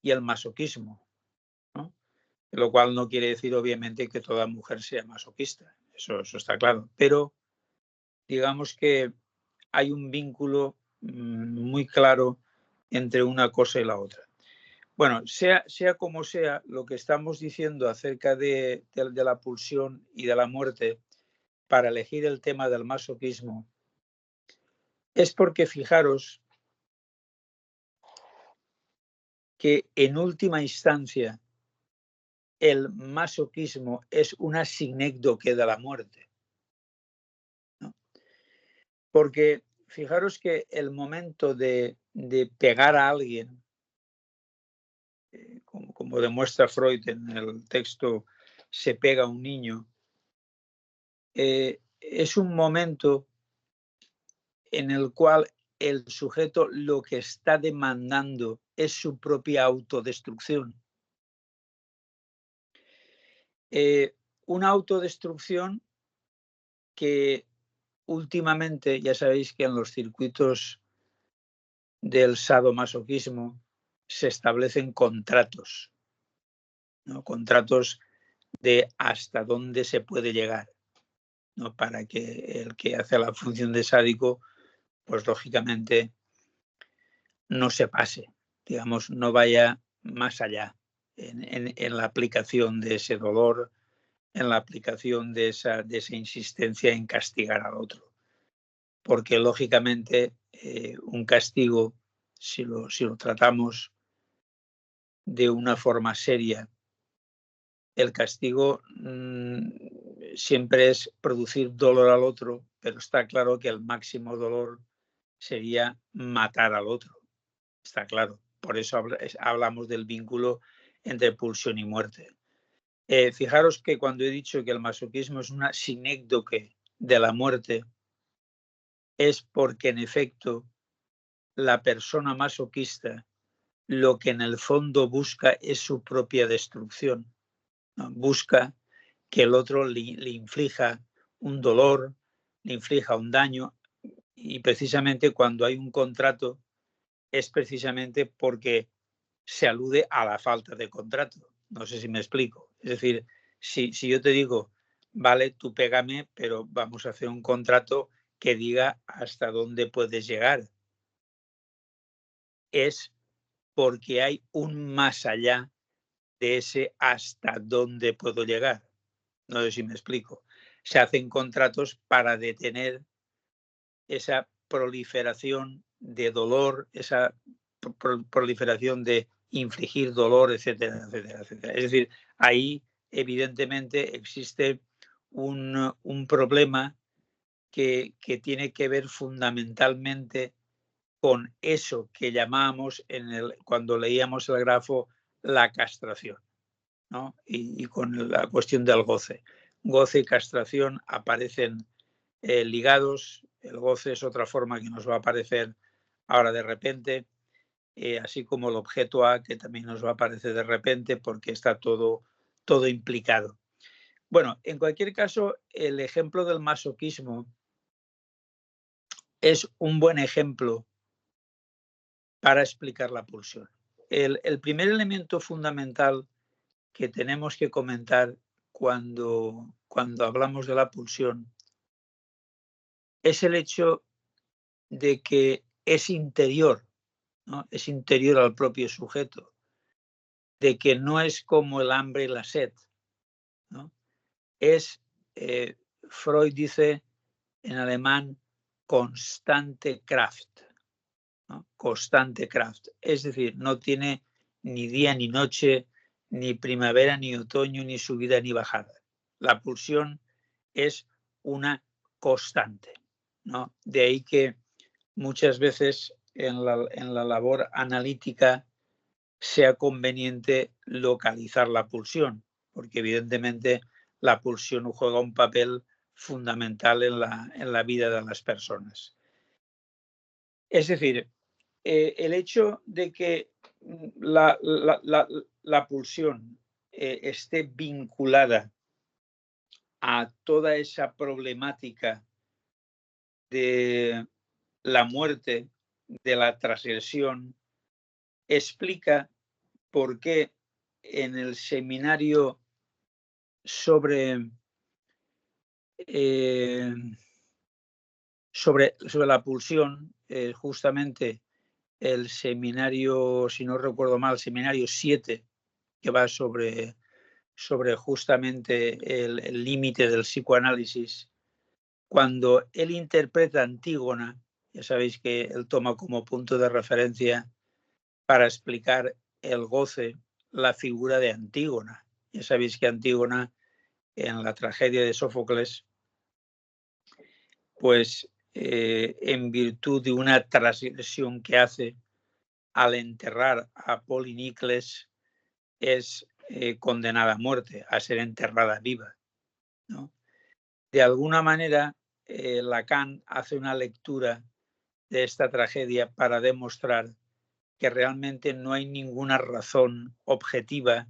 A: y el masoquismo, ¿no? Lo cual no quiere decir obviamente que toda mujer sea masoquista, eso está claro, pero digamos que hay un vínculo muy claro entre una cosa y la otra. Bueno, sea como sea, lo que estamos diciendo acerca de la pulsión y de la muerte para elegir el tema del masoquismo es porque fijaros que en última instancia el masoquismo es una sinécdoque de la muerte, ¿no? Porque fijaros que el momento de pegar a alguien, como demuestra Freud en el texto Se pega a un niño, es un momento en el cual el sujeto lo que está demandando es su propia autodestrucción. Una autodestrucción que últimamente, ya sabéis que en los circuitos del sadomasoquismo se establecen contratos, ¿no? Contratos de hasta dónde se puede llegar, ¿no? Para que el que hace la función de sádico, pues lógicamente no se pase, digamos, no vaya más allá en la aplicación de ese dolor, en la aplicación de esa insistencia en castigar al otro. Porque lógicamente un castigo, si lo tratamos de una forma seria, el castigo siempre es producir dolor al otro, pero está claro que el máximo dolor sería matar al otro. Está claro. Por eso hablamos del vínculo entre pulsión y muerte. Fijaros que cuando he dicho que el masoquismo es una sinécdoque de la muerte, es porque en efecto la persona masoquista lo que en el fondo busca es su propia destrucción, ¿no? Busca que el otro le inflija un dolor, le inflija un daño, y precisamente cuando hay un contrato es precisamente porque se alude a la falta de contrato. No sé si me explico. Es decir, si yo te digo, vale, tú pégame, pero vamos a hacer un contrato que diga hasta dónde puedes llegar, es porque hay un más allá de ese hasta dónde puedo llegar. No sé si me explico. Se hacen contratos para detener esa proliferación de dolor, esa proliferación de infligir dolor, etcétera, etcétera, etcétera. Es decir, ahí evidentemente existe un problema que tiene que ver fundamentalmente con eso que llamábamos cuando leíamos el grafo la castración, ¿no? Y con la cuestión del goce. Goce y castración aparecen ligados. El goce es otra forma que nos va a aparecer ahora de repente, así como el objeto A, que también nos va a aparecer de repente porque está todo implicado. Bueno, en cualquier caso, el ejemplo del masoquismo es un buen ejemplo para explicar la pulsión. El primer elemento fundamental que tenemos que comentar cuando hablamos de la pulsión es el hecho de que es interior, ¿no? Es interior al propio sujeto, de que no es como el hambre y la sed, ¿no? Es, Freud dice en alemán, constante Kraft, ¿no? Constante Kraft, es decir, no tiene ni día ni noche, ni primavera ni otoño, ni subida ni bajada. La pulsión es una constante, ¿no? De ahí que muchas veces en la labor analítica sea conveniente localizar la pulsión, porque evidentemente la pulsión juega un papel fundamental en la vida de las personas. Es decir, el hecho de que la pulsión esté vinculada a toda esa problemática de la muerte, de la transgresión, explica por qué en el seminario sobre la pulsión, justamente el seminario, si no recuerdo mal, el seminario 7, que va sobre justamente el límite del psicoanálisis, cuando él interpreta Antígona, ya sabéis que él toma como punto de referencia para explicar el goce la figura de Antígona. Ya sabéis que Antígona, en la tragedia de Sófocles, pues en virtud de una transgresión que hace al enterrar a Polinicles, es condenada a muerte, a ser enterrada viva, ¿no? De alguna manera, Lacan hace una lectura de esta tragedia para demostrar que realmente no hay ninguna razón objetiva,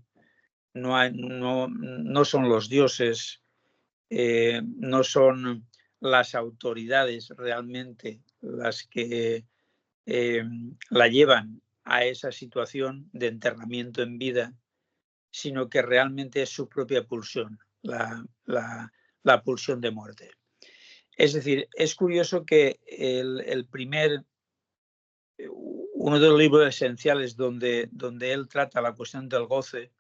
A: no son los dioses, no son las autoridades realmente las que la llevan a esa situación de enterramiento en vida, sino que realmente es su propia pulsión, la pulsión de muerte. Es decir, es curioso que uno de los libros esenciales donde él trata la cuestión del goce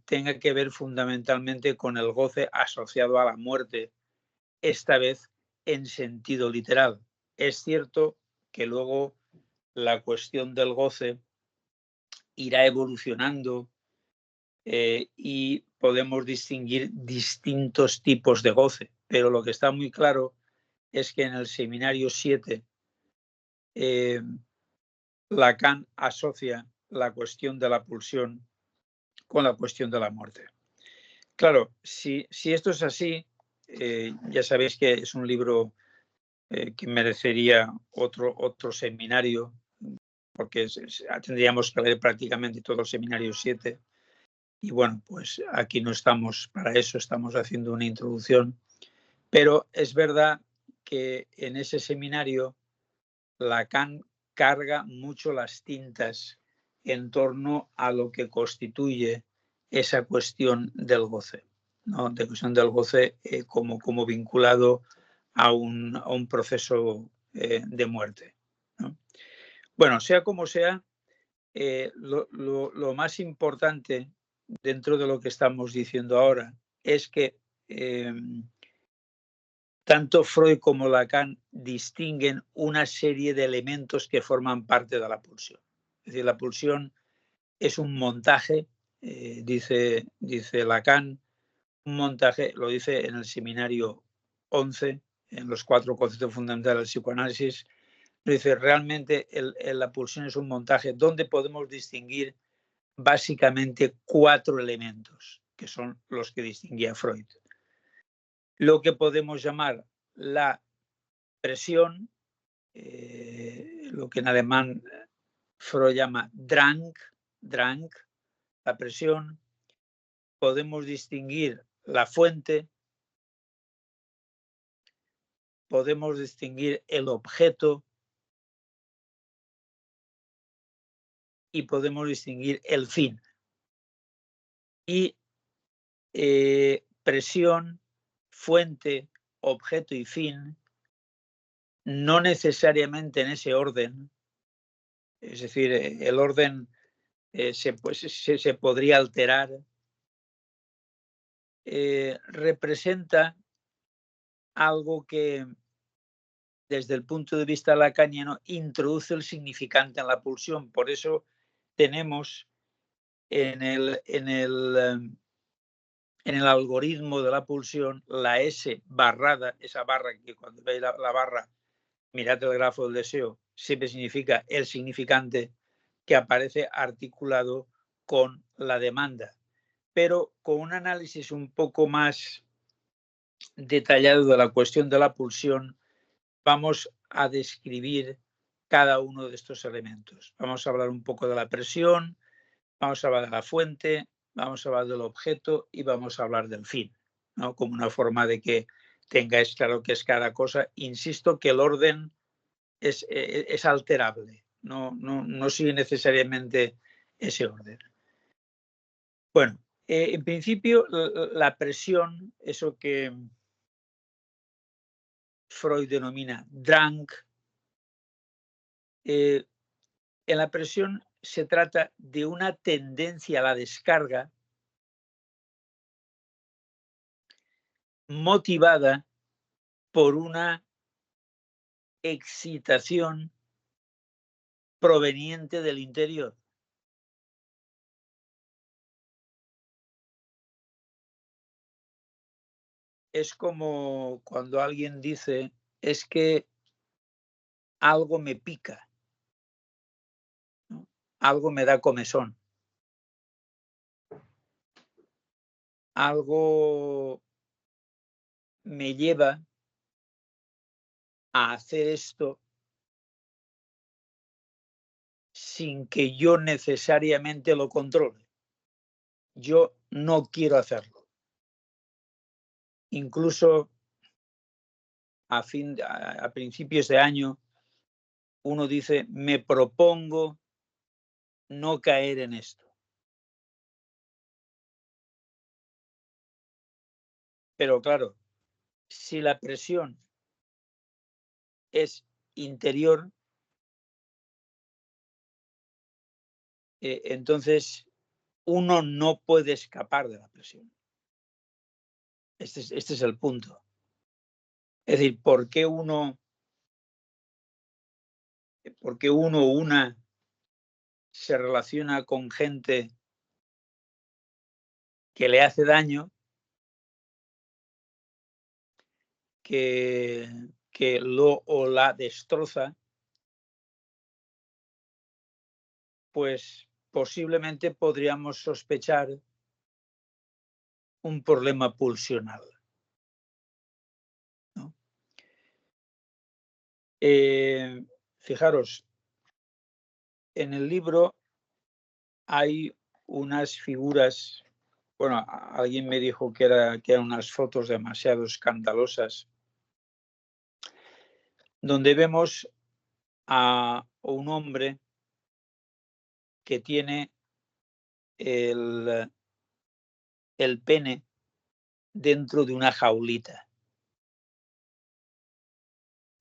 A: tenga que ver fundamentalmente con el goce asociado a la muerte, esta vez en sentido literal. Es cierto que luego la cuestión del goce irá evolucionando y podemos distinguir distintos tipos de goce, pero lo que está muy claro es que en el seminario 7 Lacan asocia la cuestión de la pulsión con la cuestión de la muerte. Claro, si esto es así, ya sabéis que es un libro que merecería otro seminario, porque tendríamos que leer prácticamente todo el seminario 7. Y bueno, pues aquí no estamos para eso, estamos haciendo una introducción. Pero es verdad que en ese seminario Lacan carga mucho las tintas en torno a lo que constituye esa cuestión del goce, ¿no? De cuestión del goce como vinculado a un proceso de muerte, ¿no? Bueno, sea como sea, lo más importante dentro de lo que estamos diciendo ahora es que tanto Freud como Lacan distinguen una serie de elementos que forman parte de la pulsión. Es decir, la pulsión es un montaje, dice Lacan, un montaje, lo dice en el seminario 11, en los 4 conceptos fundamentales del psicoanálisis, dice realmente la pulsión es un montaje donde podemos distinguir básicamente 4 elementos, que son los que distinguía Freud. Lo que podemos llamar la presión, lo que en alemán Freud llama Drang, la presión. Podemos distinguir la fuente, podemos distinguir el objeto y podemos distinguir el fin. Y presión, fuente, objeto y fin, no necesariamente en ese orden. Es decir, el orden se podría alterar. Representa algo que, desde el punto de vista lacaniano, introduce el significante en la pulsión. Por eso tenemos en el algoritmo de la pulsión la S barrada, esa barra que cuando veis la barra, mirad el grafo del deseo, siempre significa el significante que aparece articulado con la demanda. Pero con un análisis un poco más detallado de la cuestión de la pulsión, vamos a describir cada uno de estos elementos. Vamos a hablar un poco de la presión, vamos a hablar de la fuente, vamos a hablar del objeto y vamos a hablar del fin, ¿no? Como una forma de que tengáis claro qué es cada cosa. Insisto que el orden es alterable, no sigue necesariamente ese orden. Bueno, en principio la presión, eso que Freud denomina Drang, en la presión se trata de una tendencia a la descarga motivada por una excitación proveniente del interior. Es como cuando alguien dice, es que algo me pica, ¿no? Algo me da comezón, algo me lleva a hacer esto sin que yo necesariamente lo controle. Yo no quiero hacerlo. Incluso a principios de año, uno dice, me propongo no caer en esto. Pero claro, si la presión es interior, entonces uno no puede escapar de la presión. Este es el punto. Es decir, ¿por qué uno o una se relaciona con gente que le hace daño, que lo o la destroza? Pues posiblemente podríamos sospechar un problema pulsional, ¿no? Fijaros, en el libro hay unas figuras, bueno, alguien me dijo que eran unas fotos demasiado escandalosas, donde vemos a un hombre que tiene el pene dentro de una jaulita.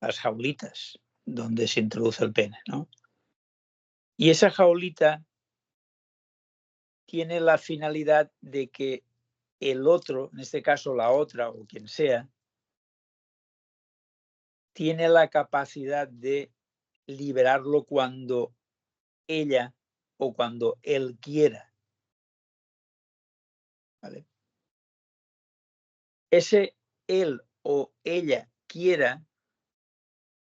A: Las jaulitas donde se introduce el pene, ¿no? Y esa jaulita tiene la finalidad de que el otro, en este caso la otra o quien sea, tiene la capacidad de liberarlo cuando ella o cuando él quiera. ¿Vale? Ese él o ella quiera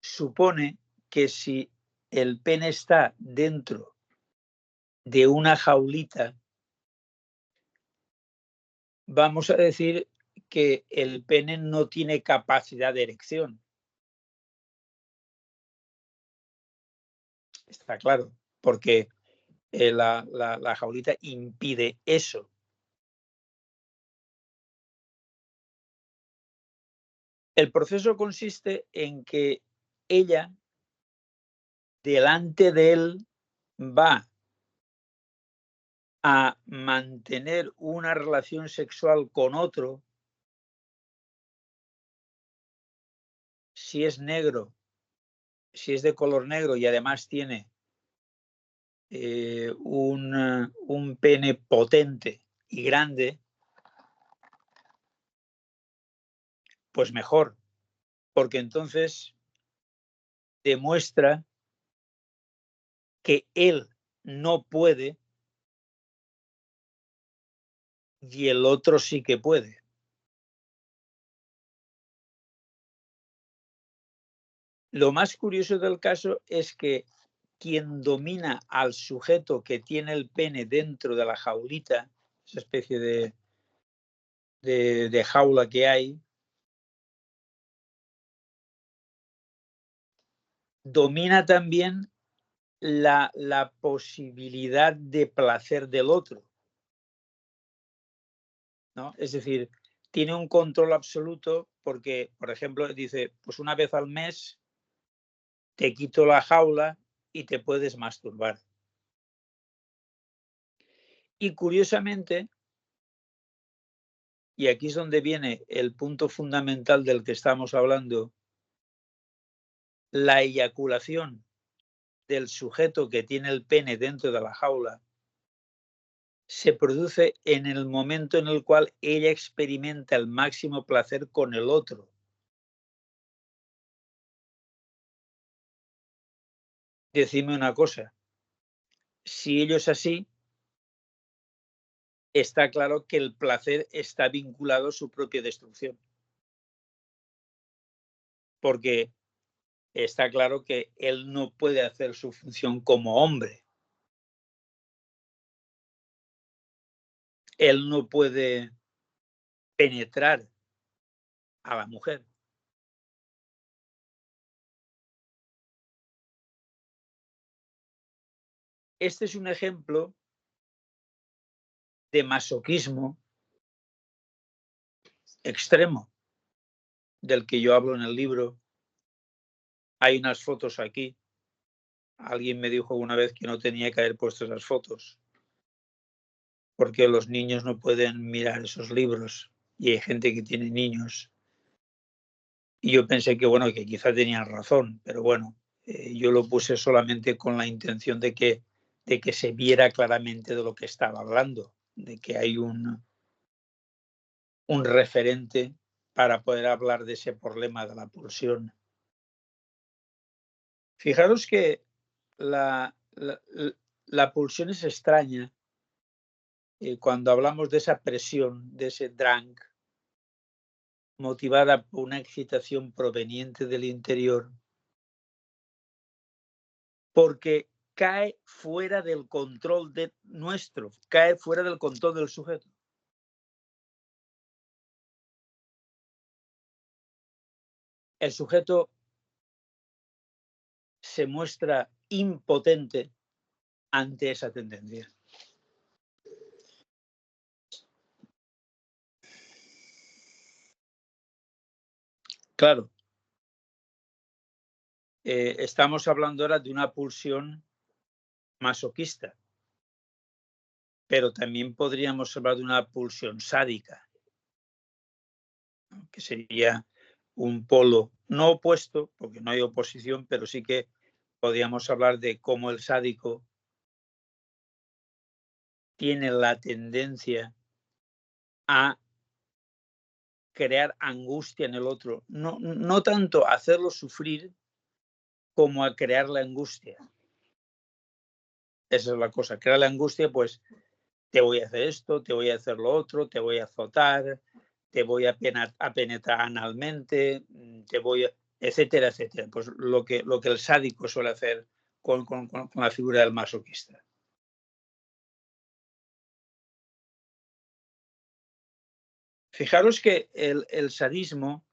A: supone que si el pene está dentro de una jaulita, vamos a decir que el pene no tiene capacidad de erección. Está claro, porque la jaulita impide eso. El proceso consiste en que ella, delante de él, va a mantener una relación sexual con otro, si es negro, si es de color negro y además tiene un pene potente y grande, pues mejor, porque entonces demuestra que él no puede y el otro sí que puede. Lo más curioso del caso es que quien domina al sujeto que tiene el pene dentro de la jaulita, esa especie de jaula que hay, domina también la posibilidad de placer del otro, ¿no? Es decir, tiene un control absoluto porque, por ejemplo, dice, pues una vez al mes te quito la jaula y te puedes masturbar. Y curiosamente, y aquí es donde viene el punto fundamental del que estamos hablando, la eyaculación del sujeto que tiene el pene dentro de la jaula se produce en el momento en el cual ella experimenta el máximo placer con el otro. Decime una cosa, si ello es así, está claro que el placer está vinculado a su propia destrucción. Porque está claro que él no puede hacer su función como hombre. Él no puede penetrar a la mujer. Este es un ejemplo de masoquismo extremo del que yo hablo en el libro. Hay unas fotos aquí. Alguien me dijo una vez que no tenía que haber puesto esas fotos porque los niños no pueden mirar esos libros y hay gente que tiene niños. Y yo pensé que, bueno, que quizá tenían razón, pero bueno, yo lo puse solamente con la intención de que se viera claramente de lo que estaba hablando, de que hay un referente para poder hablar de ese problema de la pulsión. Fijaros que la pulsión es extraña cuando hablamos de esa presión, de ese drang, motivada por una excitación proveniente del interior, porque cae fuera del control de nuestro, cae fuera del control del sujeto. El sujeto se muestra impotente ante esa tendencia. Claro, estamos hablando ahora de una pulsión masoquista, pero también podríamos hablar de una pulsión sádica, ¿no? Que sería un polo no opuesto, porque no hay oposición, pero sí que podríamos hablar de cómo el sádico tiene la tendencia a crear angustia en el otro, no tanto a hacerlo sufrir como a crear la angustia. Esa es la cosa, crear la angustia, pues te voy a hacer esto, te voy a hacer lo otro, te voy a azotar, te voy a penetrar analmente, te voy a, etcétera, etcétera. Pues lo que el sádico suele hacer con la figura del masoquista. Fijaros que el sadismo,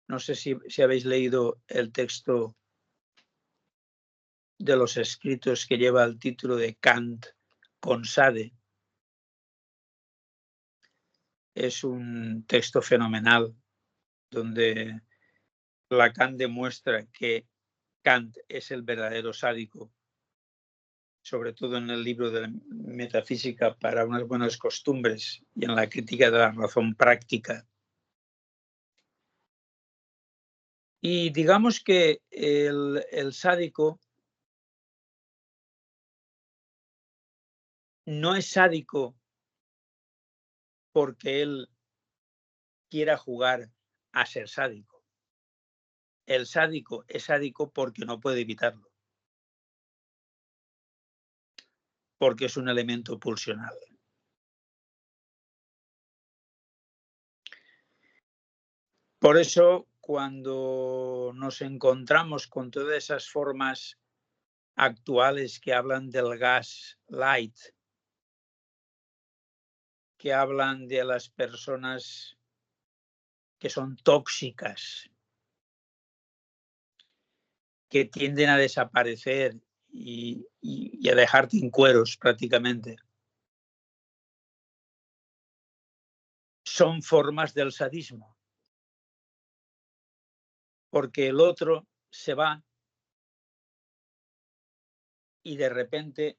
A: no sé si habéis leído el texto de los escritos que lleva el título de Kant con Sade. es un texto fenomenal donde Lacan demuestra que Kant es el verdadero sádico, sobre todo en el libro de la Metafísica para unas buenas costumbres y en la crítica de la razón práctica. Y digamos que el sádico no es sádico porque él quiera jugar a ser sádico. El sádico es sádico porque no puede evitarlo, porque es un elemento pulsional. Por eso, cuando nos encontramos con todas esas formas actuales que hablan del gas light, que hablan de las personas que son tóxicas, que tienden a desaparecer y a dejarte en cueros prácticamente, son formas del sadismo. Porque el otro se va y de repente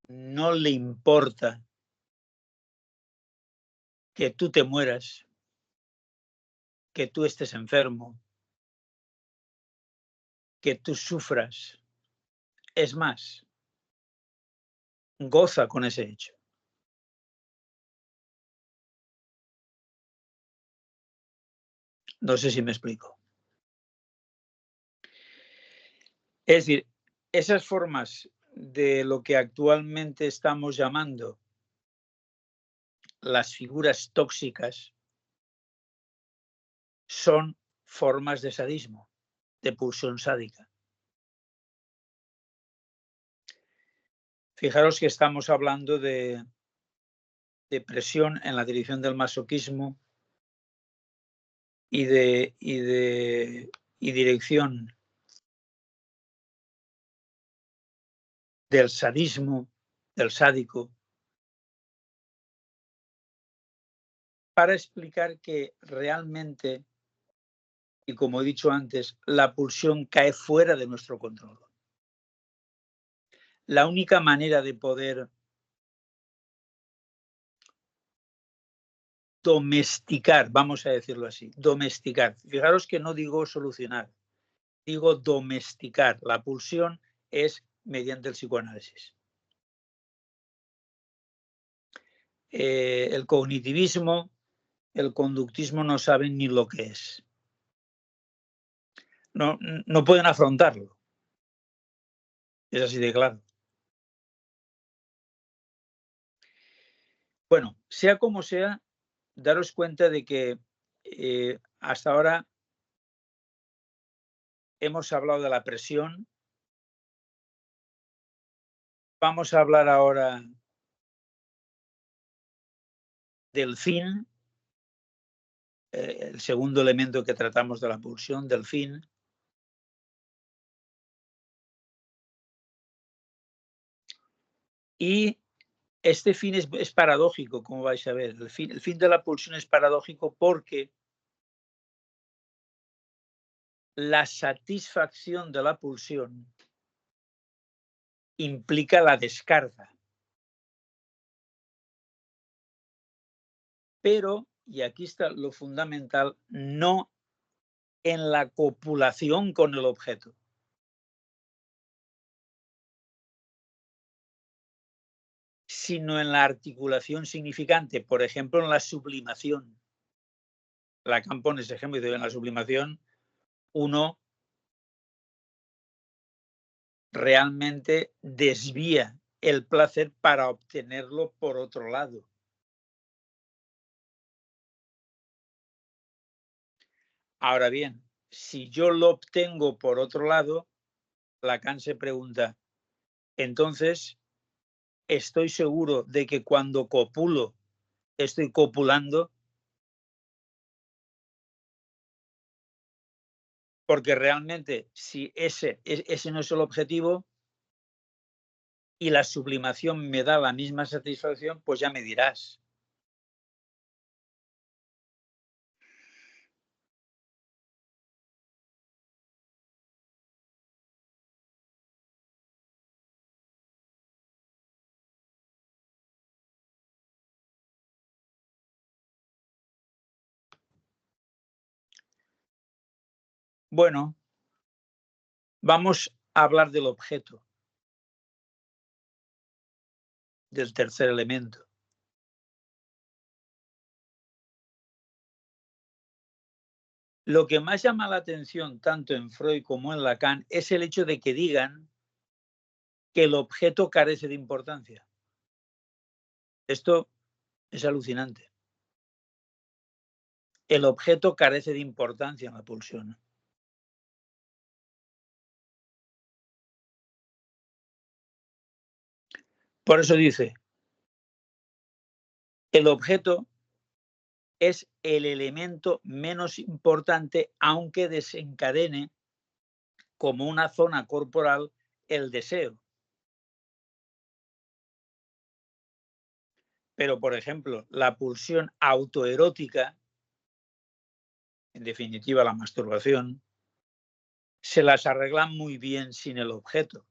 A: no le importa que tú te mueras, que tú estés enfermo, que tú sufras. Es más, goza con ese hecho. No sé si me explico. Es decir, esas formas de lo que actualmente estamos llamando las figuras tóxicas son formas de sadismo, de pulsión sádica. Fijaros que estamos hablando de presión en la dirección del masoquismo y dirección del sadismo, del sádico, para explicar que realmente, y como he dicho antes, la pulsión cae fuera de nuestro control. La única manera de poder domesticar, vamos a decirlo así, domesticar. Fijaros que no digo solucionar, digo domesticar. La pulsión es mediante el psicoanálisis. El cognitivismo, el conductismo no saben ni lo que es. No pueden afrontarlo. Es así de claro. Bueno, sea como sea, daros cuenta de que hasta ahora hemos hablado de la presión. Vamos a hablar ahora del fin, el segundo elemento que tratamos de la pulsión, del fin. Y este fin es paradójico, como vais a ver. El fin de la pulsión es paradójico porque la satisfacción de la pulsión implica la descarga. Pero, y aquí está lo fundamental, no en la copulación con el objeto. Sino en la articulación significante, por ejemplo, en la sublimación. Lacan pone ese ejemplo y dice, en la sublimación uno realmente desvía el placer para obtenerlo por otro lado. Ahora bien, si yo lo obtengo por otro lado, Lacan se pregunta, entonces, ¿estoy seguro de que cuando copulo estoy copulando? Porque realmente, si ese no es el objetivo y la sublimación me da la misma satisfacción, pues ya me dirás. Bueno, vamos a hablar del objeto, del tercer elemento. Lo que más llama la atención tanto en Freud como en Lacan es el hecho de que digan que el objeto carece de importancia. Esto es alucinante. El objeto carece de importancia en la pulsión. Por eso dice, el objeto es el elemento menos importante, aunque desencadene como una zona corporal el deseo. Pero, por ejemplo, la pulsión autoerótica, en definitiva la masturbación, se las arreglan muy bien sin el objeto.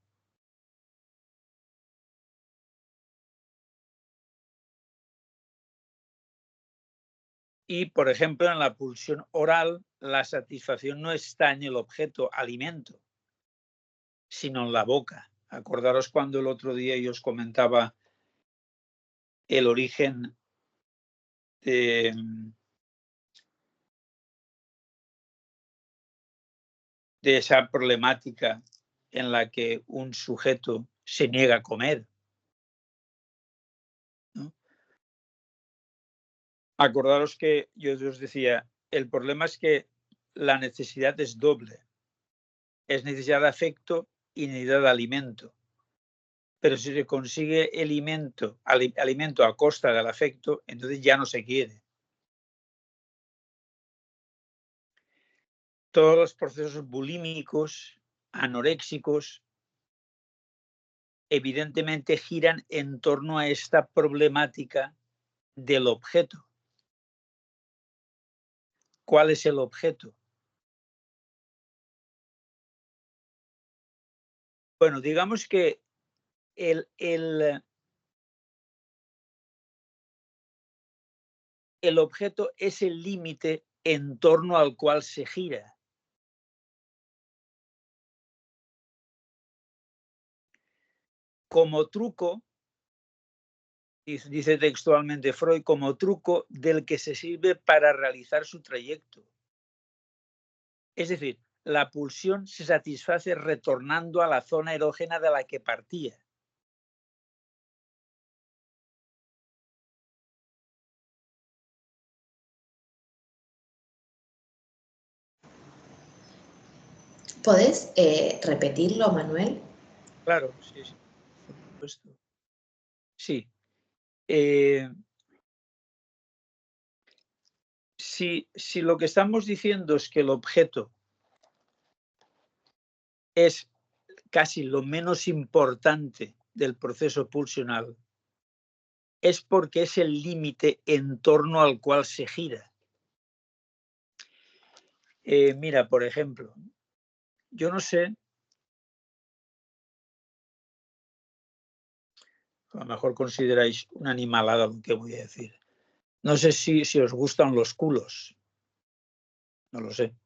A: Y, por ejemplo, en la pulsión oral, la satisfacción no está en el objeto alimento, sino en la boca. Acordaros cuando el otro día yo os comentaba el origen de esa problemática en la que un sujeto se niega a comer, ¿no? Acordaros que yo os decía, el problema es que la necesidad es doble. Es necesidad de afecto y necesidad de alimento. Pero si se consigue alimento a costa del afecto, entonces ya no se quiere. Todos los procesos bulímicos, anoréxicos, evidentemente giran en torno a esta problemática del objeto. ¿Cuál es el objeto? Bueno, digamos que el objeto es el límite en torno al cual se gira. Como truco, dice textualmente Freud, como truco del que se sirve para realizar su trayecto. Es decir, la pulsión se satisface retornando a la zona erógena de la que partía.
C: ¿Podés repetirlo, Manuel?
A: Claro, sí, por supuesto. Sí. Si lo que estamos diciendo es que el objeto es casi lo menos importante del proceso pulsional, es porque es el límite en torno al cual se gira. Mira, por ejemplo, yo no sé, a lo mejor consideráis una animalada lo que voy a decir. No sé si os gustan los culos, no lo sé.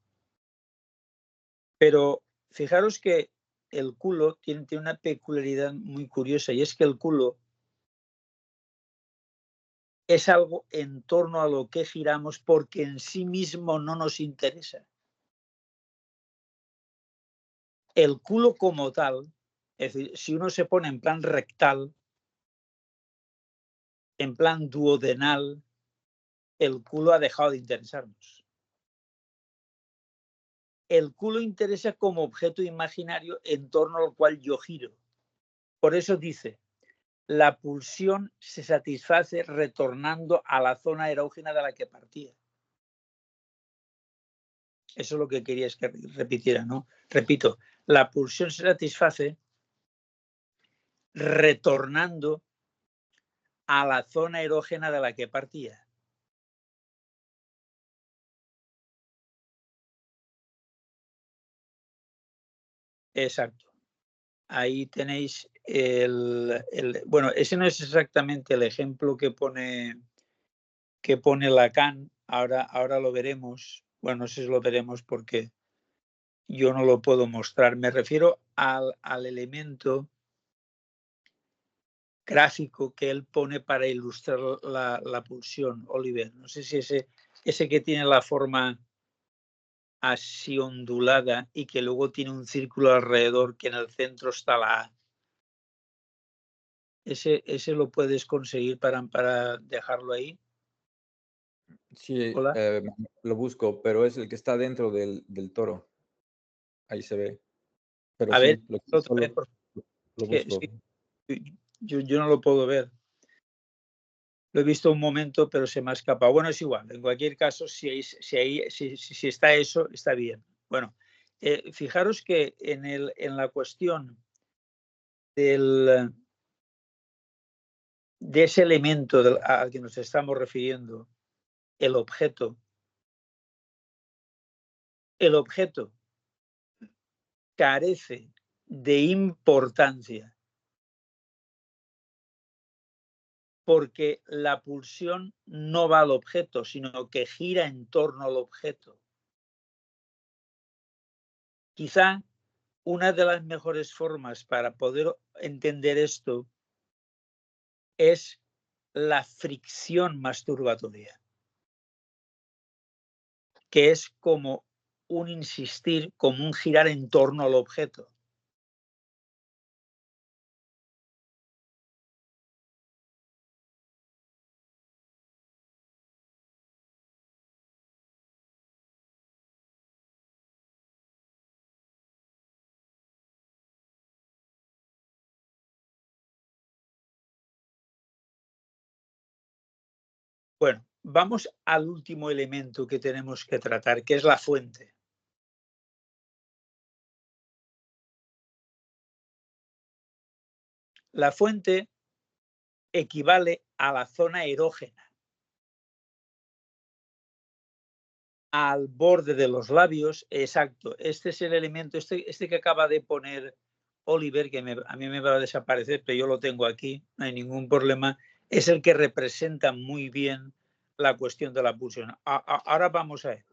A: Pero fijaros que el culo tiene una peculiaridad muy curiosa, y es que el culo es algo en torno a lo que giramos porque en sí mismo no nos interesa. El culo como tal, es decir, si uno se pone en plan rectal, en plan duodenal, el culo ha dejado de interesarnos. El culo interesa como objeto imaginario en torno al cual yo giro. Por eso dice, la pulsión se satisface retornando a la zona erógena de la que partía. Eso es lo que querías que repitiera, ¿no? Repito, la pulsión se satisface retornando a la zona erógena de la que partía. Exacto. Ahí tenéis bueno, ese no es exactamente el ejemplo que pone Lacan. Ahora lo veremos. Bueno, no sé si lo veremos porque yo no lo puedo mostrar. Me refiero al elemento gráfico que él pone para ilustrar la pulsión, Oliver. No sé si ese que tiene la forma así ondulada y que luego tiene un círculo alrededor, que en el centro está la A. ¿Ese lo puedes conseguir para dejarlo ahí?
D: Sí,
A: Hola.
D: lo busco, pero es el que está dentro del toro. Ahí se ve. Pero
A: A
D: sí,
A: ver,
D: lo busco.
A: Sí, yo no lo puedo ver. Lo he visto un momento, pero se me ha escapado. Bueno, es igual. En cualquier caso, si está eso, está bien. Bueno, fijaros que en la cuestión de ese elemento al que nos estamos refiriendo, el objeto carece de importancia porque la pulsión no va al objeto, sino que gira en torno al objeto. Quizá una de las mejores formas para poder entender esto es la fricción masturbatoria, que es como un insistir, como un girar en torno al objeto. Bueno, vamos al último elemento que tenemos que tratar, que es la fuente. La fuente equivale a la zona erógena, al borde de los labios. Exacto, este es el elemento, este que acaba de poner Oliver, que a mí me va a desaparecer, pero yo lo tengo aquí, no hay ningún problema, es el que representa muy bien la cuestión de la pulsión. Ahora vamos a él.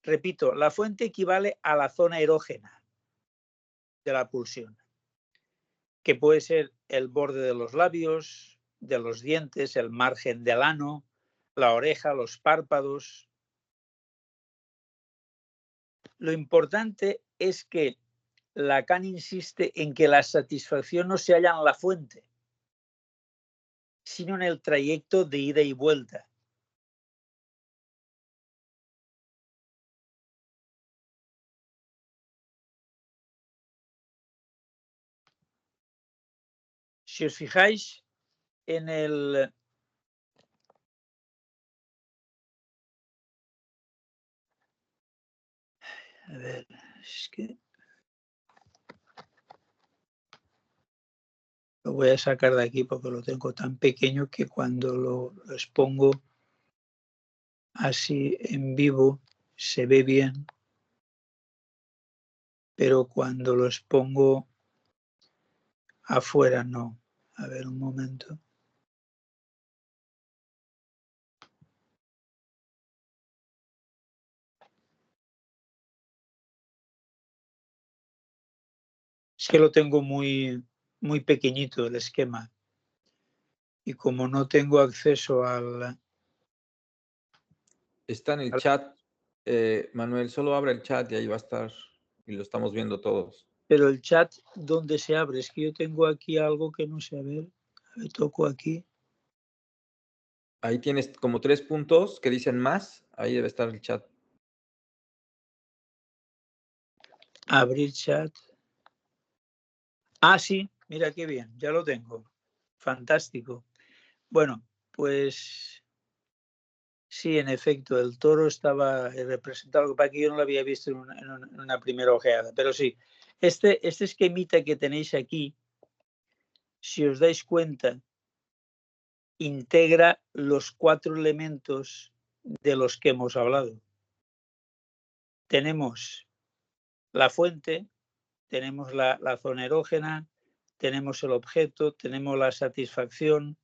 A: Repito, la fuente equivale a la zona erógena de la pulsión, que puede ser el borde de los labios, de los dientes, el margen del ano, la oreja, los párpados. Lo importante es que Lacan insiste en que la satisfacción no se halla en la fuente, sino en el trayecto de ida y vuelta. Si os fijáis en el... A ver, es que... Lo voy a sacar de aquí porque lo tengo tan pequeño que cuando lo expongo así en vivo se ve bien, pero cuando lo expongo afuera no. A ver, un momento. Es que lo tengo muy pequeñito el esquema. Y como no tengo acceso al...
D: Está en el chat, Manuel, solo abre el chat y ahí va a estar y lo estamos viendo todos.
A: Pero el chat, ¿dónde se abre? Es que yo tengo aquí algo que no sé, a ver, toco aquí.
D: Ahí tienes como 3 puntos que dicen más, ahí debe estar el chat.
A: Abrir chat. Ah, sí, mira qué bien, ya lo tengo. Fantástico. Bueno, pues sí, en efecto, el toro estaba representado, para que yo no lo había visto en una primera ojeada, pero sí, este esquemita que tenéis aquí, si os dais cuenta, integra los 4 elementos de los que hemos hablado. Tenemos la fuente, tenemos la zona erógena, tenemos el objeto, tenemos la satisfacción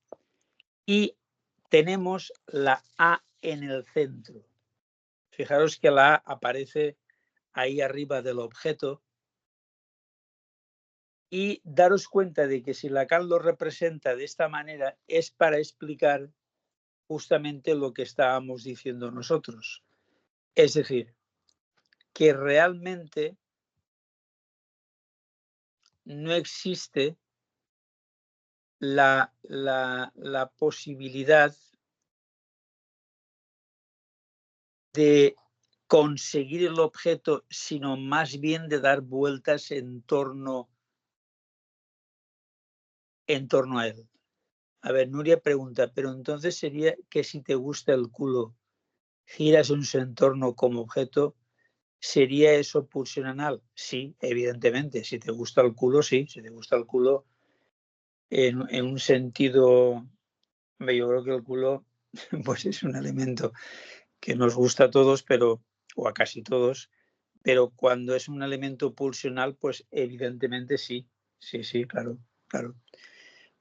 A: y tenemos la A en el centro. Fijaros que la A aparece ahí arriba del objeto, y daros cuenta de que si Lacan lo representa de esta manera es para explicar justamente lo que estábamos diciendo nosotros. Es decir, que realmente no existe la posibilidad de conseguir el objeto, sino más bien de dar vueltas en torno a él. A ver, Nuria pregunta, pero entonces sería que si te gusta el culo, giras en su entorno como objeto, ¿sería eso pulsional? Sí, evidentemente. Si te gusta el culo, sí. Si te gusta el culo en un sentido, yo creo que el culo pues es un elemento que nos gusta a todos, pero, o a casi todos, pero cuando es un elemento pulsional, pues evidentemente sí. Sí, claro.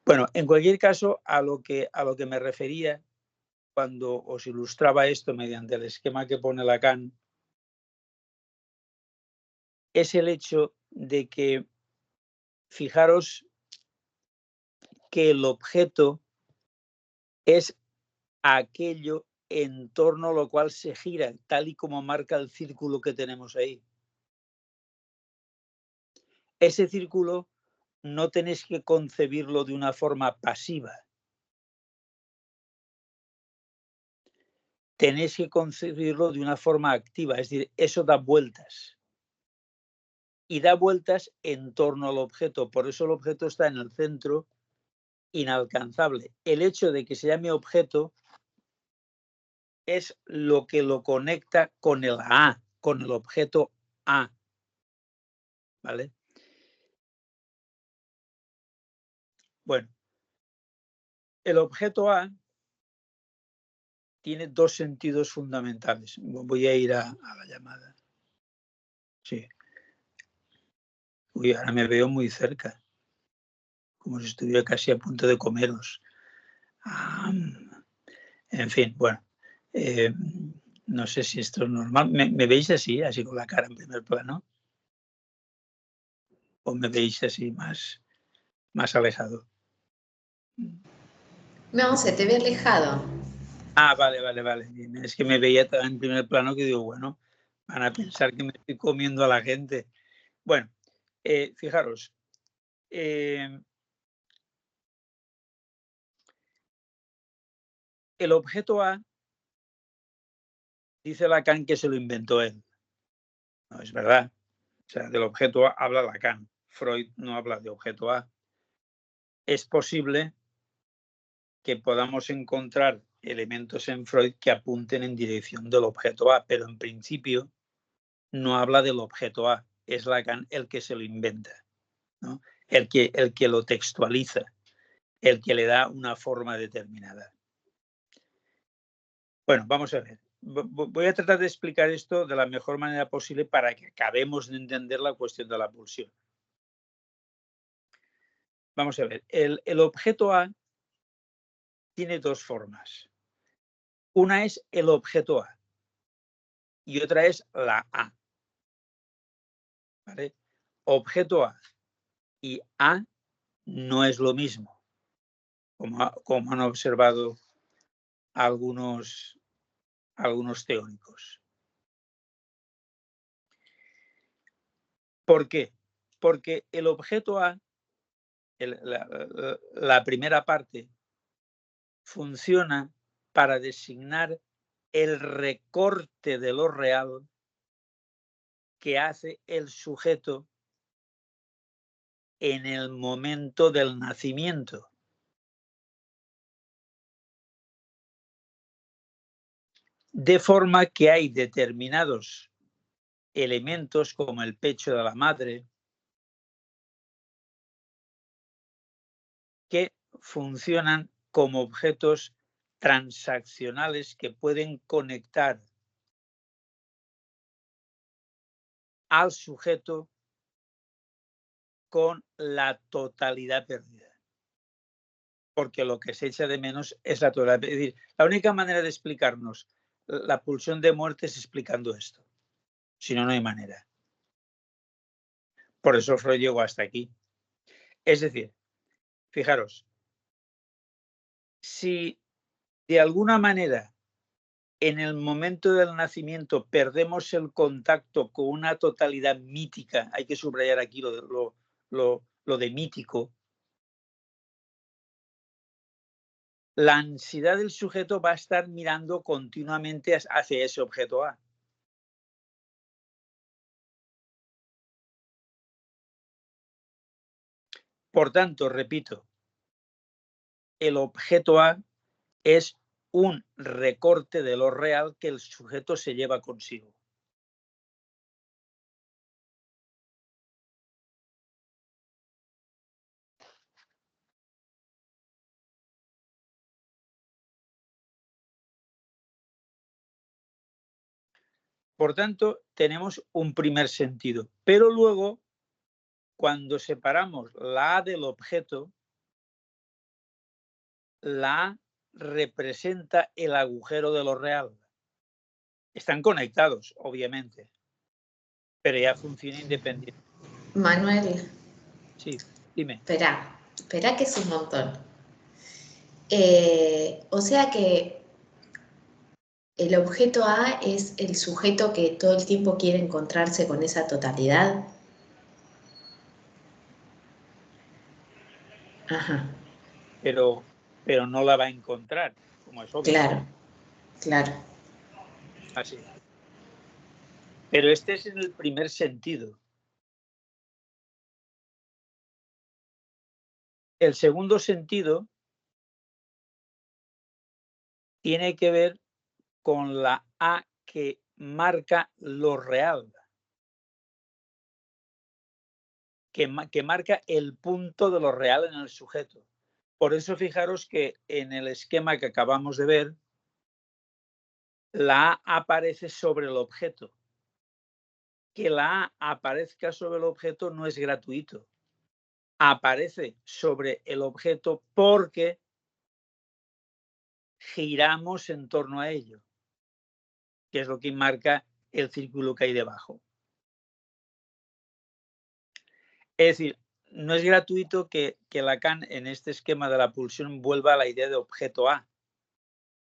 A: Bueno, en cualquier caso, a lo que me refería cuando os ilustraba esto mediante el esquema que pone Lacan, es el hecho de que, fijaros que el objeto es aquello en torno a lo cual se gira, tal y como marca el círculo que tenemos ahí. Ese círculo no tenéis que concebirlo de una forma pasiva. Tenéis que concebirlo de una forma activa, es decir, eso da vueltas. Y da vueltas en torno al objeto, por eso el objeto está en el centro, inalcanzable. El hecho de que se llame objeto es lo que lo conecta con el A, con el objeto A. ¿Vale? Bueno, el objeto A tiene dos sentidos fundamentales. Voy a ir a la llamada. Sí. Uy, ahora me veo muy cerca, como si estuviera casi a punto de comeros. En fin, bueno. No sé si esto es normal. ¿Me veis así con la cara en primer plano? ¿O me veis así más alejado?
C: No, se te ve alejado.
A: Vale. Es que me veía tan en primer plano que digo, bueno, van a pensar que me estoy comiendo a la gente. Bueno, fijaros, el objeto A, dice Lacan que se lo inventó él. No es verdad. O sea, del objeto A habla Lacan. Freud no habla de objeto A. Es posible que podamos encontrar elementos en Freud que apunten en dirección del objeto A, pero en principio no habla del objeto A. Es Lacan el que se lo inventa, ¿no? El que lo textualiza, el que le da una forma determinada. Bueno, vamos a ver. Voy a tratar de explicar esto de la mejor manera posible para que acabemos de entender la cuestión de la pulsión. Vamos a ver. El objeto A tiene dos formas. Una es el objeto A y otra es la A. ¿Vale? Objeto A y A no es lo mismo, como han observado algunos teóricos. ¿Por qué? Porque el objeto A, la primera parte, funciona para designar el recorte de lo real que hace el sujeto en el momento del nacimiento. De forma que hay determinados elementos como el pecho de la madre que funcionan como objetos transaccionales que pueden conectar al sujeto con la totalidad perdida. Porque lo que se echa de menos es la totalidad. Es decir, la única manera de explicarnos la pulsión de muerte es explicando esto. Si no, no hay manera. Por eso Freud llegó hasta aquí. Es decir, fijaros, si de alguna manera en el momento del nacimiento perdemos el contacto con una totalidad mítica, hay que subrayar aquí lo de mítico, la ansiedad del sujeto va a estar mirando continuamente hacia ese objeto A. Por tanto, repito, el objeto A es un recorte de lo real que el sujeto se lleva consigo. Por tanto, tenemos un primer sentido. Pero luego, cuando separamos la A del objeto, la A representa el agujero de lo real. Están conectados, obviamente, pero ya funciona independiente.
C: Manuel.
A: Sí, dime.
C: Espera que es un montón. O sea que el objeto A es el sujeto que todo el tiempo quiere encontrarse con esa totalidad. Ajá.
A: Pero no la va a encontrar, como es obvio.
C: Claro, claro.
A: Así. Pero este es en el primer sentido. El segundo sentido tiene que ver con la A que marca lo real, que marca el punto de lo real en el sujeto. Por eso fijaros que en el esquema que acabamos de ver, la A aparece sobre el objeto. Que la A aparezca sobre el objeto no es gratuito. Aparece sobre el objeto porque giramos en torno a ello, que es lo que marca el círculo que hay debajo. Es decir, no es gratuito que Lacan en este esquema de la pulsión vuelva a la idea de objeto A,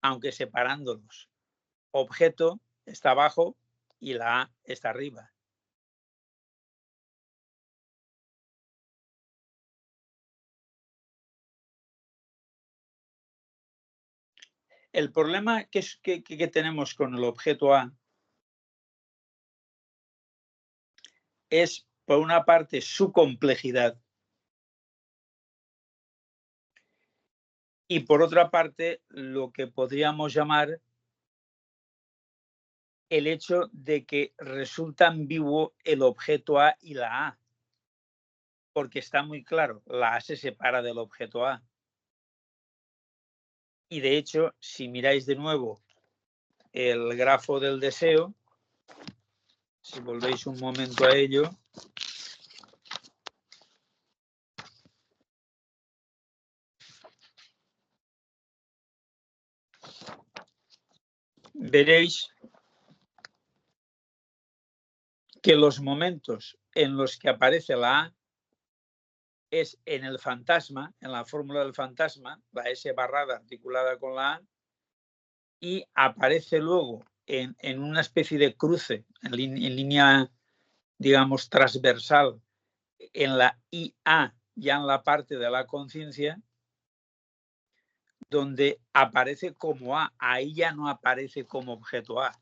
A: aunque separándolos. Objeto está abajo y la A está arriba. El problema que tenemos con el objeto A es, por una parte, su complejidad y, por otra parte, lo que podríamos llamar el hecho de que resulta ambiguo el objeto A y la A, porque está muy claro, la A se separa del objeto A. Y de hecho, si miráis de nuevo el grafo del deseo, si volvéis un momento a ello, veréis que los momentos en los que aparece la A es en el fantasma, en la fórmula del fantasma, la S barrada articulada con la A, y aparece luego en una especie de cruce, en línea, digamos, transversal, en la IA, ya en la parte de la conciencia, donde aparece como A, ahí ya no aparece como objeto A.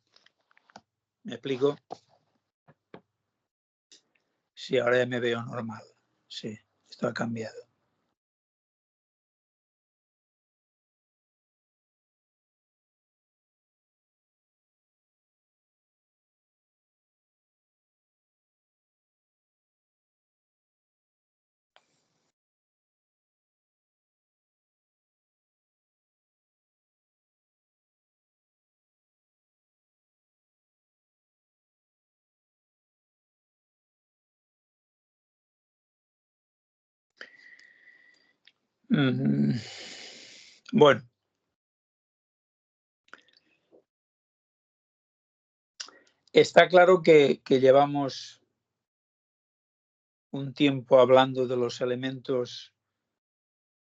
A: ¿Me explico? Sí, ahora ya me veo normal. Sí, esto ha cambiado. Bueno. Está claro que llevamos un tiempo hablando de los elementos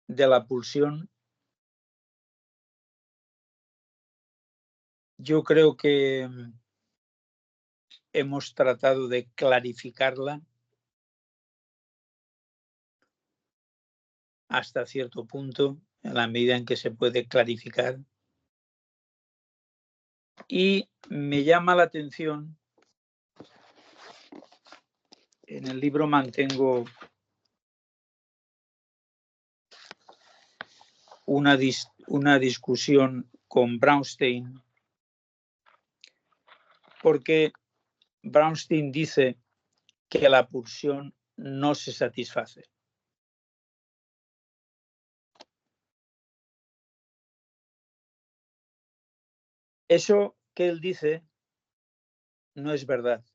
A: de la pulsión. Yo creo que hemos tratado de clarificarla hasta cierto punto, en la medida en que se puede clarificar. Y me llama la atención, en el libro mantengo una discusión con Brownstein, porque Brownstein dice que la pulsión no se satisface. Eso que él dice no es verdad.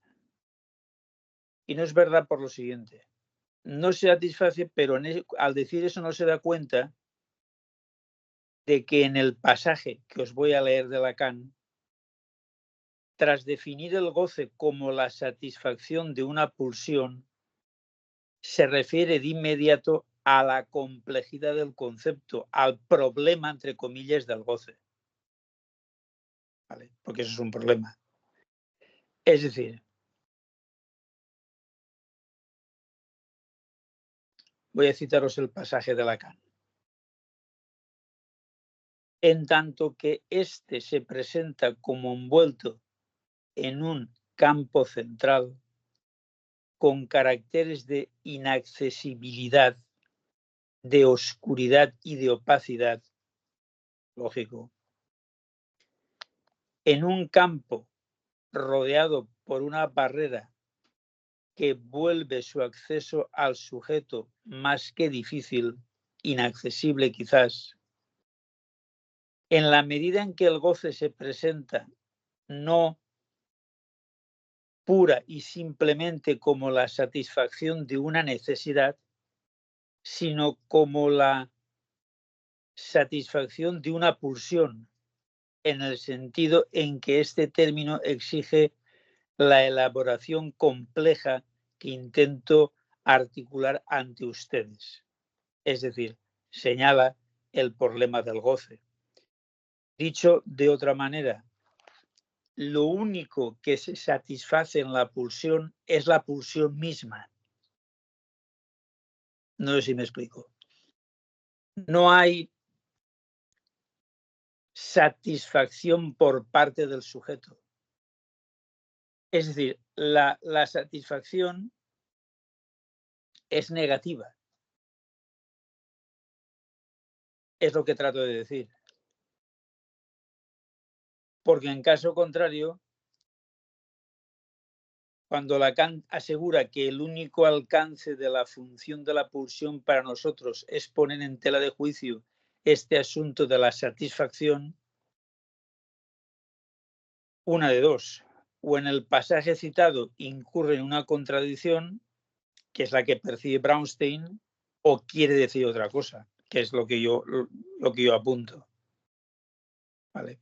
A: Y no es verdad por lo siguiente. No se satisface, pero al decir eso no se da cuenta de que en el pasaje que os voy a leer de Lacan, tras definir el goce como la satisfacción de una pulsión, se refiere de inmediato a la complejidad del concepto, al problema, entre comillas, del goce. ¿Vale? Porque eso es un problema. Es decir, voy a citaros el pasaje de Lacan. En tanto que éste se presenta como envuelto en un campo central con caracteres de inaccesibilidad, de oscuridad y de opacidad, lógico, en un campo rodeado por una barrera que vuelve su acceso al sujeto más que difícil, inaccesible quizás, en la medida en que el goce se presenta no pura y simplemente como la satisfacción de una necesidad, sino como la satisfacción de una pulsión, en el sentido en que este término exige la elaboración compleja que intento articular ante ustedes. Es decir, señala el problema del goce. Dicho de otra manera, lo único que se satisface en la pulsión es la pulsión misma. No sé si me explico. No hay satisfacción por parte del sujeto. Es decir, la satisfacción es negativa. Es lo que trato de decir. Porque en caso contrario, cuando Lacan asegura que el único alcance de la función de la pulsión para nosotros es poner en tela de juicio este asunto de la satisfacción, una de dos. O en el pasaje citado incurre en una contradicción, que es la que percibe Brownstein, o quiere decir otra cosa, que es lo que yo apunto. ¿Vale?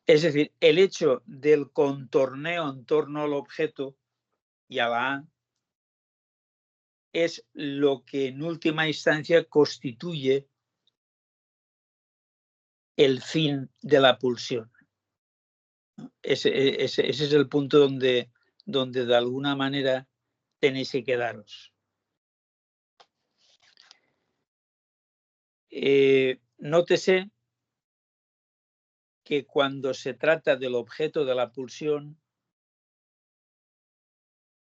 A: Es decir, el hecho del contorneo en torno al objeto y a la A es lo que en última instancia constituye el fin de la pulsión. Ese es el punto donde de alguna manera tenéis que quedaros. Nótese que cuando se trata del objeto de la pulsión,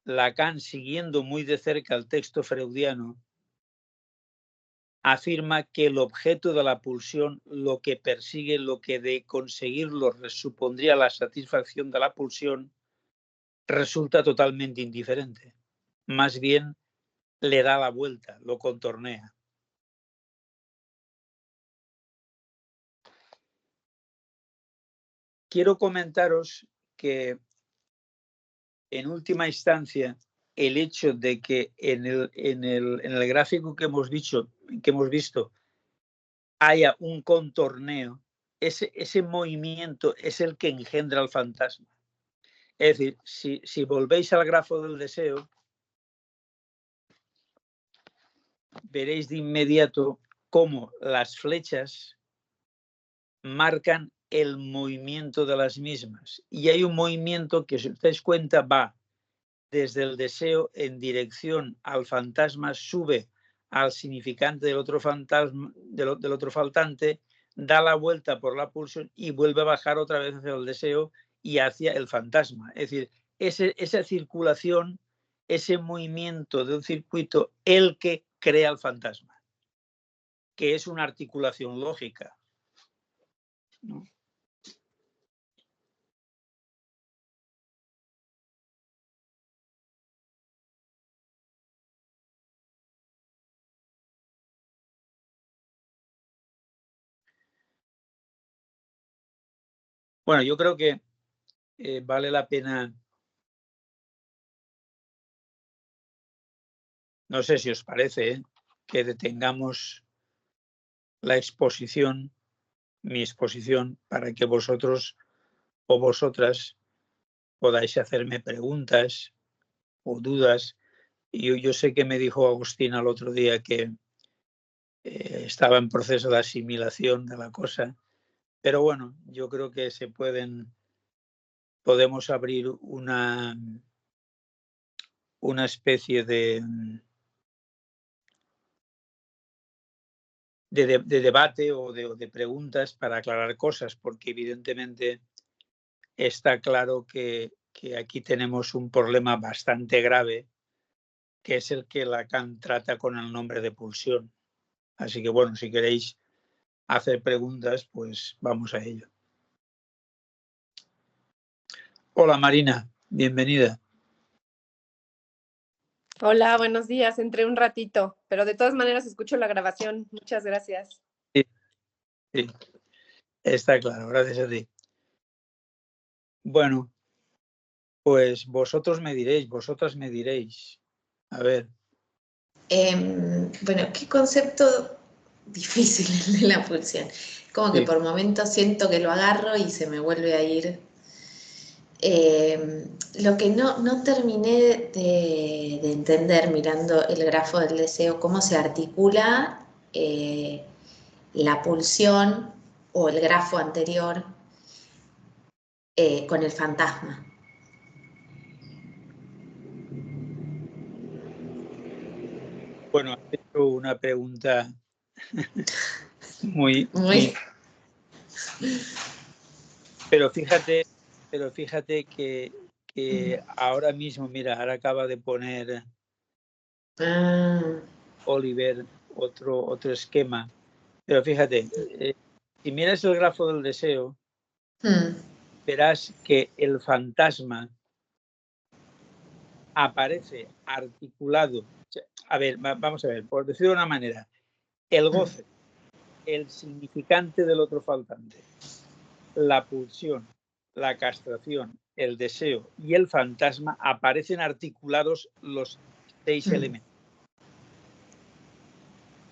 A: Lacan, siguiendo muy de cerca el texto freudiano, afirma que el objeto de la pulsión, lo que persigue, lo que de conseguirlo supondría la satisfacción de la pulsión, resulta totalmente indiferente. Más bien le da la vuelta, lo contornea. Quiero comentaros que en última instancia el hecho de que en el gráfico que hemos visto haya un contorneo, ese movimiento es el que engendra el fantasma. Es decir, si volvéis al grafo del deseo, veréis de inmediato cómo las flechas marcan el movimiento de las mismas. Y hay un movimiento que, si os dais cuenta, va desde el deseo en dirección al fantasma, sube al significante del otro fantasma, del otro faltante, da la vuelta por la pulsión y vuelve a bajar otra vez hacia el deseo y hacia el fantasma. Es decir, esa circulación, ese movimiento de un circuito, el que crea el fantasma, que es una articulación lógica, ¿no? Bueno, yo creo que vale la pena, no sé si os parece, que detengamos la exposición, mi exposición, para que vosotros o vosotras podáis hacerme preguntas o dudas. Y yo sé que me dijo Agustina el otro día que estaba en proceso de asimilación de la cosa, pero bueno, yo creo que podemos abrir una especie de debate o de preguntas para aclarar cosas, porque evidentemente está claro que aquí tenemos un problema bastante grave, que es el que Lacan trata con el nombre de pulsión. Así que bueno, si queréis hacer preguntas, pues vamos a ello. Hola Marina, bienvenida.
E: Hola, buenos días. Entré un ratito, pero de todas maneras escucho la grabación. Muchas gracias.
A: Sí, está claro, gracias a ti. Bueno, pues vosotras me diréis. A ver.
C: Bueno, qué concepto difícil el de la pulsión. Como que
A: Sí.
C: por momentos siento que lo agarro y se me vuelve a ir. Lo que no terminé de entender mirando el grafo del deseo, cómo se articula la pulsión o el grafo anterior con el fantasma.
A: Bueno, has hecho una pregunta muy. Pero fíjate que ahora mismo, mira, ahora acaba de poner Oliver otro esquema. Pero fíjate, si miras el grafo del deseo, verás que el fantasma aparece articulado. A ver, vamos a ver, por decirlo de una manera, el goce, el significante del otro faltante, la pulsión, la castración, el deseo y el fantasma aparecen articulados los 6 elementos.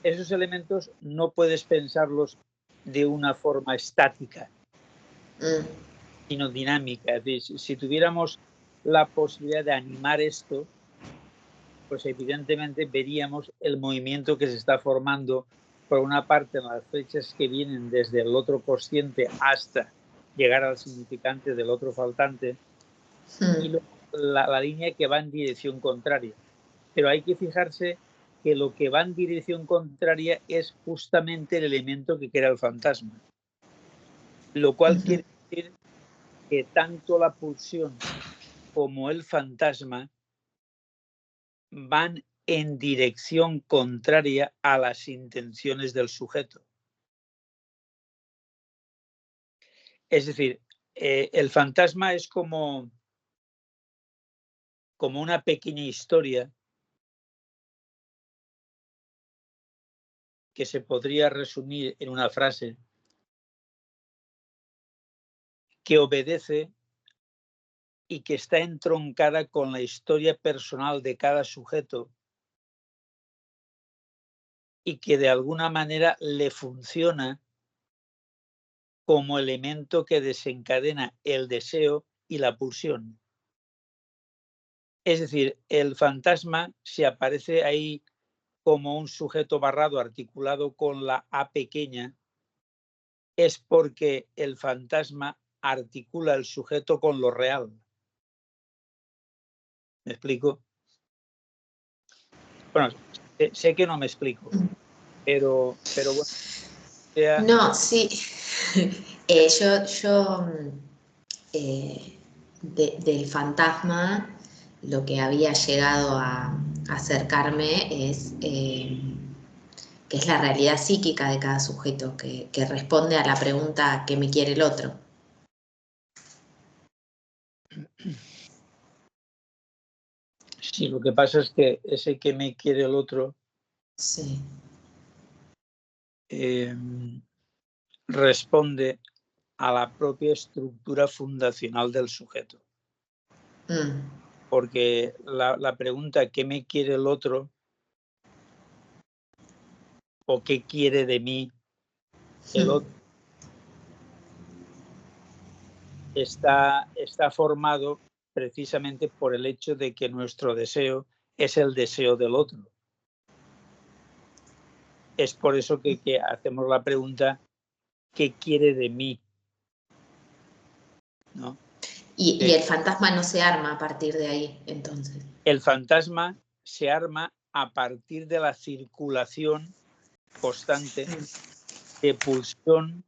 A: Esos elementos no puedes pensarlos de una forma estática, sino dinámica. Es decir, si tuviéramos la posibilidad de animar esto, pues evidentemente veríamos el movimiento que se está formando por una parte en las flechas que vienen desde el otro consciente hasta llegar al significante del otro faltante y luego la línea que va en dirección contraria. Pero hay que fijarse que lo que va en dirección contraria es justamente el elemento que crea el fantasma. Lo cual quiere decir que tanto la pulsión como el fantasma van en dirección contraria a las intenciones del sujeto. Es decir, el fantasma es como una pequeña historia que se podría resumir en una frase que obedece y que está entroncada con la historia personal de cada sujeto y que de alguna manera le funciona como elemento que desencadena el deseo y la pulsión. Es decir, el fantasma, si aparece ahí como un sujeto barrado articulado con la A pequeña, es porque el fantasma articula el sujeto con lo real. ¿Me explico? Bueno, sé que no me explico, pero bueno.
C: No, sí. Del fantasma, lo que había llegado a acercarme es que es la realidad psíquica de cada sujeto, que responde a la pregunta ¿qué me quiere el otro?
A: Sí, lo que pasa es que ese que me quiere el otro
C: Sí.
A: Responde a la propia estructura fundacional del sujeto. Porque la pregunta ¿qué me quiere el otro? ¿O qué quiere de mí el otro? Está formado precisamente por el hecho de que nuestro deseo es el deseo del otro. Es por eso que hacemos la pregunta ¿qué quiere de mí? ¿No?
C: Y el fantasma no se arma a partir de ahí, entonces.
A: El fantasma se arma a partir de la circulación constante de pulsión,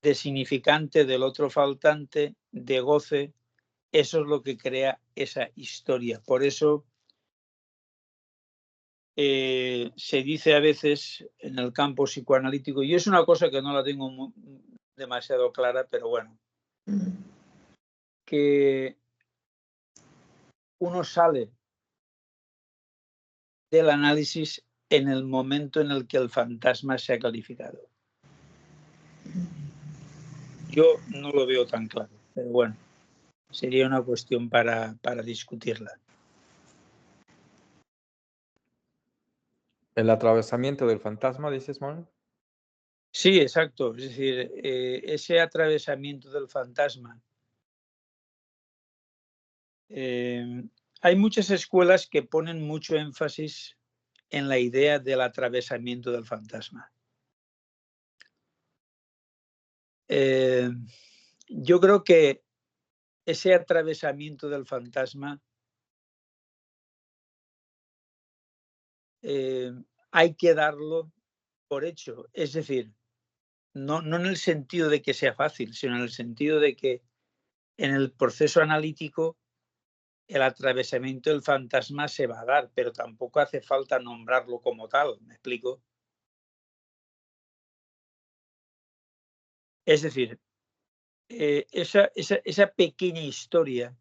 A: de significante del otro faltante, de goce. Eso es lo que crea esa historia. Por eso se dice a veces en el campo psicoanalítico, y es una cosa que no la tengo demasiado clara, pero bueno, que uno sale del análisis en el momento en el que el fantasma se ha calificado. Yo no lo veo tan claro, pero bueno, sería una cuestión para discutirla.
D: ¿El atravesamiento del fantasma, dices, Manuel?
A: Sí, exacto. Es decir, ese atravesamiento del fantasma. Hay muchas escuelas que ponen mucho énfasis en la idea del atravesamiento del fantasma. Yo creo que ese atravesamiento del fantasma hay que darlo por hecho. Es decir, no en el sentido de que sea fácil, sino en el sentido de que en el proceso analítico el atravesamiento del fantasma se va a dar, pero tampoco hace falta nombrarlo como tal. ¿Me explico? Es decir, esa pequeña historia,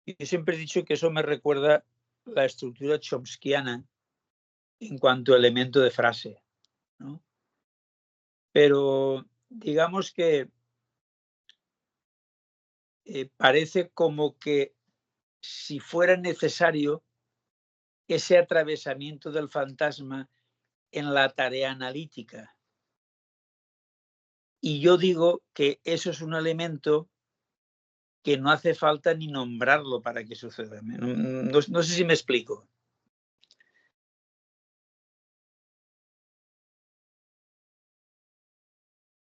A: yo siempre he dicho que eso me recuerda la estructura chomskiana en cuanto a elemento de frase, ¿no? Pero digamos que parece como que si fuera necesario ese atravesamiento del fantasma en la tarea analítica. Y yo digo que eso es un elemento que no hace falta ni nombrarlo para que suceda. No sé si me explico.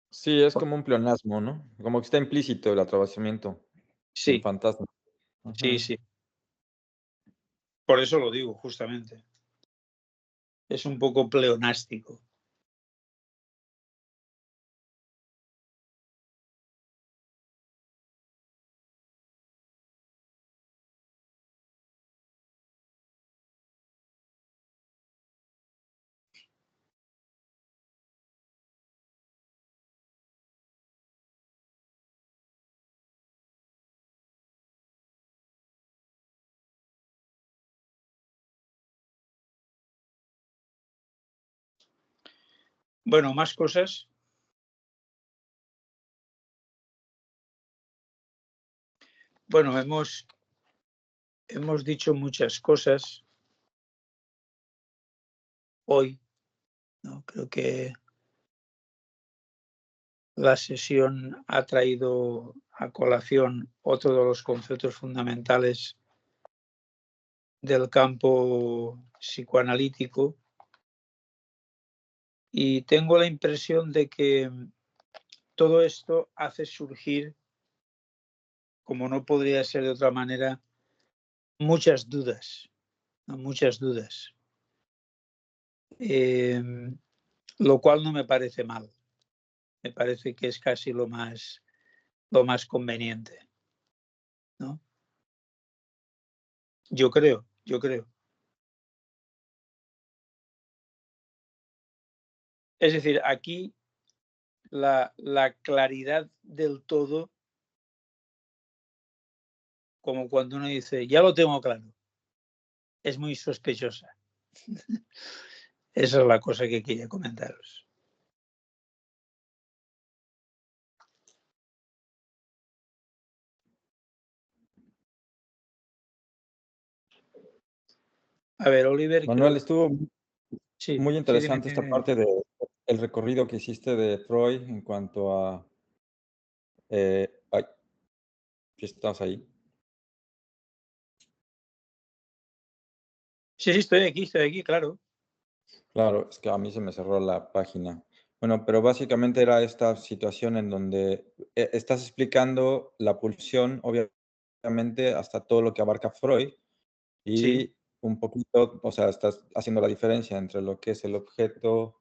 D: Sí, es como un pleonasmo, ¿no? Como que está implícito el atravesamiento del
A: Sí,
D: fantasma.
A: sí, sí. Por eso lo digo, justamente. Es un poco pleonástico. Bueno, más cosas. Bueno, hemos dicho muchas cosas hoy, ¿no? Creo que la sesión ha traído a colación otro de los conceptos fundamentales del campo psicoanalítico y tengo la impresión de que todo esto hace surgir, como no podría ser de otra manera, muchas dudas, ¿no? Muchas dudas. Lo cual no me parece mal. Me parece que es casi lo más conveniente, ¿no? Yo creo. Es decir, aquí la claridad del todo, como cuando uno dice, ya lo tengo claro, es muy sospechosa. Esa es la cosa que quería comentaros. A ver, Oliver.
D: Manuel, estuvo
A: sí,
D: muy interesante
A: dime.
D: esta parte del recorrido que hiciste de Freud en cuanto a... ay, ¿estás ahí?
A: Sí, estoy aquí, claro.
D: Claro, es que a mí se me cerró la página. Bueno, pero básicamente era esta situación en donde estás explicando la pulsión, obviamente, hasta todo lo que abarca Freud y
A: Sí,
D: un poquito, o sea, estás haciendo la diferencia entre lo que es el objeto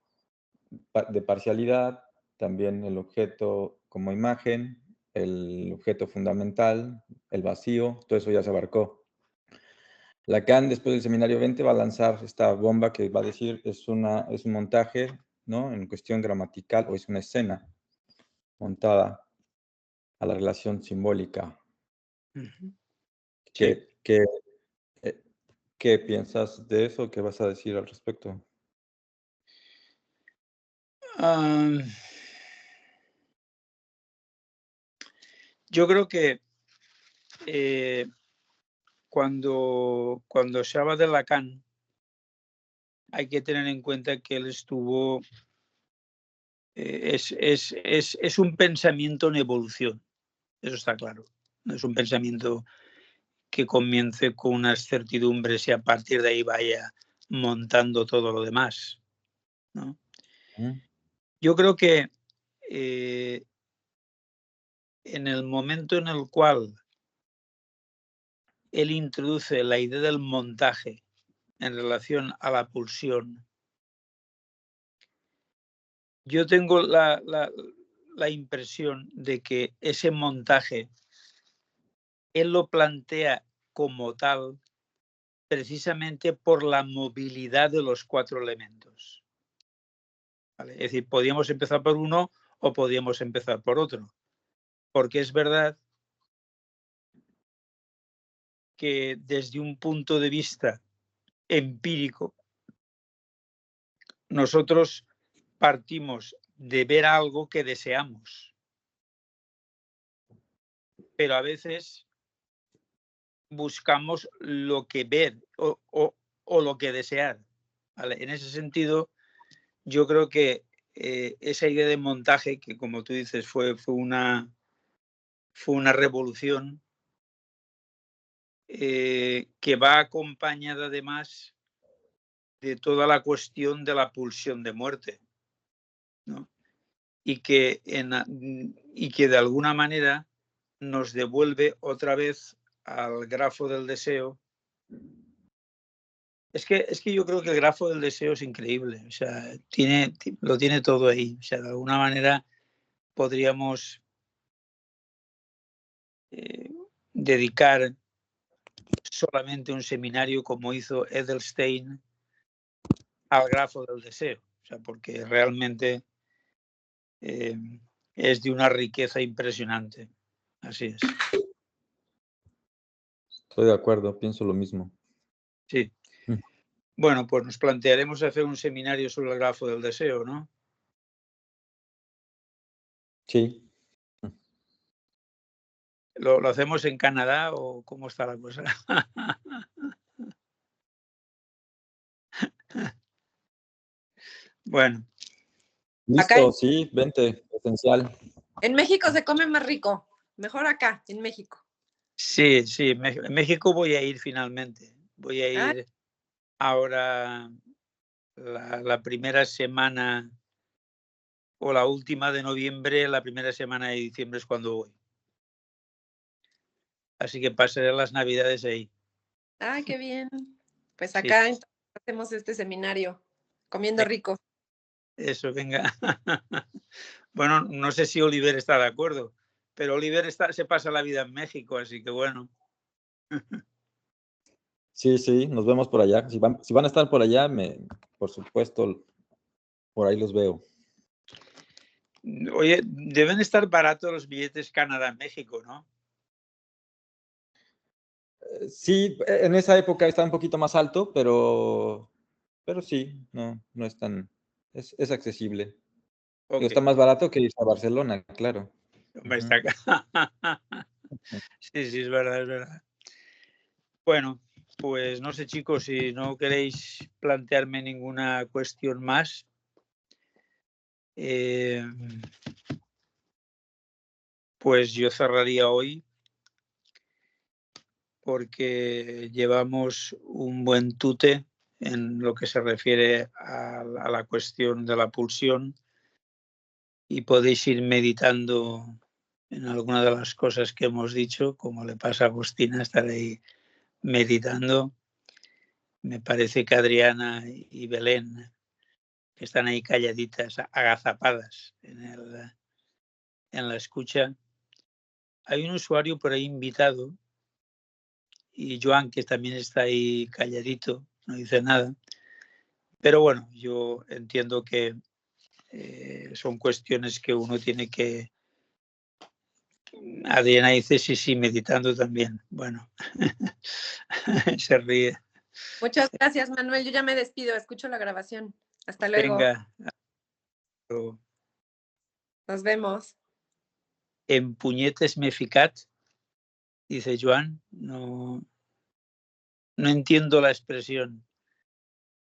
D: de parcialidad, también el objeto como imagen, el objeto fundamental, el vacío, todo eso ya se abarcó. Lacan, después del seminario 20, va a lanzar esta bomba que va a decir es un montaje, ¿no? En cuestión gramatical, o es una escena montada a la relación simbólica.
A: sí.
D: ¿Qué piensas de eso? ¿Qué vas a decir al respecto?
A: Yo creo que cuando se habla de Lacan, hay que tener en cuenta que él estuvo... es un pensamiento en evolución, eso está claro. No es un pensamiento que comience con unas certidumbres y a partir de ahí vaya montando todo lo demás, ¿no? Yo creo que en el momento en el cual él introduce la idea del montaje en relación a la pulsión, yo tengo la impresión de que ese montaje él lo plantea como tal precisamente por la movilidad de los cuatro elementos. ¿Vale? Es decir, podíamos empezar por uno o podíamos empezar por otro. Porque es verdad que desde un punto de vista empírico, nosotros partimos de ver algo que deseamos. Pero a veces buscamos lo que ver o lo que desear. ¿Vale? En ese sentido, yo creo que esa idea de montaje, que como tú dices fue una revolución, que va acompañada además de toda la cuestión de la pulsión de muerte, ¿no? Y que de alguna manera nos devuelve otra vez al grafo del deseo. Es que yo creo que el grafo del deseo es increíble, o sea, lo tiene todo ahí, o sea, de alguna manera podríamos dedicar solamente un seminario como hizo Edelstein al grafo del deseo, o sea, porque realmente es de una riqueza impresionante. Así es.
D: Estoy de acuerdo, pienso lo mismo.
A: Sí. Bueno, pues nos plantearemos hacer un seminario sobre el grafo del deseo, ¿no?
D: Sí.
A: ¿Lo hacemos en Canadá o cómo está la cosa? Bueno.
D: Listo,
E: Acá
D: sí, vente, esencial.
E: en México se come más rico. Mejor acá, en México.
A: Sí, en México voy a ir finalmente. Voy a ir ahora la primera semana o la última de noviembre, la primera semana de diciembre es cuando voy. Así que pasaré las Navidades ahí.
E: Ah, qué bien. Pues
A: Sí.
E: acá entonces hacemos este seminario, comiendo rico.
A: Eso, venga. Bueno, no sé si Oliver está de acuerdo, pero Oliver se pasa la vida en México, así que bueno.
D: Sí, sí, nos vemos por allá. Si van a estar por allá, por supuesto, por ahí los veo.
A: Oye, deben estar baratos los billetes Canadá-México, ¿no?
D: Sí, en esa época está un poquito más alto, pero sí, no es tan, es accesible.
A: Okay.
D: Está más barato que irse a Barcelona, claro.
A: Hombre, está acá. Sí, es verdad, es verdad. Bueno, pues no sé, chicos, si no queréis plantearme ninguna cuestión más. Pues yo cerraría hoy porque llevamos un buen tute en lo que se refiere a la cuestión de la pulsión y podéis ir meditando en alguna de las cosas que hemos dicho, como le pasa a Agustina, estar ahí meditando. Me parece que Adriana y Belén que están ahí calladitas, agazapadas en la escucha. Hay un usuario por ahí invitado y Joan, que también está ahí calladito, no dice nada. Pero bueno, yo entiendo que son cuestiones que uno tiene que... Adriana dice sí, meditando también. Bueno, se ríe.
E: Muchas gracias, Manuel. Yo ya me despido, escucho la grabación. Hasta luego.
A: Venga.
E: Nos vemos.
A: En puñetes me ficat, dice Joan. No entiendo la expresión.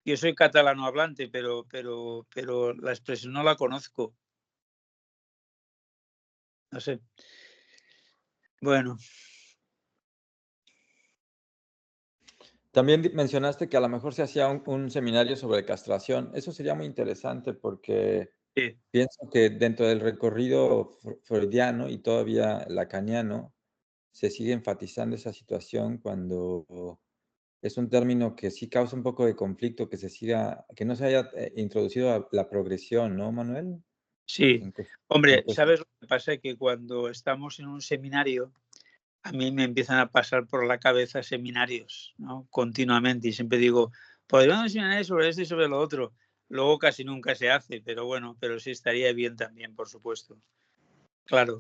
A: Yo soy catalano hablante, pero la expresión no la conozco. No sé. Bueno.
D: También mencionaste que a lo mejor se hacía un seminario sobre castración. Eso sería muy interesante porque
A: Sí.
D: pienso que dentro del recorrido freudiano y todavía lacaniano se sigue enfatizando esa situación cuando es un término que sí causa un poco de conflicto, que no se haya introducido la progresión, ¿no, Manuel?
A: Sí. Hombre, ¿sabes lo que pasa? Que cuando estamos en un seminario, a mí me empiezan a pasar por la cabeza seminarios, ¿no? Continuamente, y siempre digo, podríamos seminario sobre esto y sobre lo otro. Luego casi nunca se hace, pero bueno, pero sí estaría bien también, por supuesto. Claro.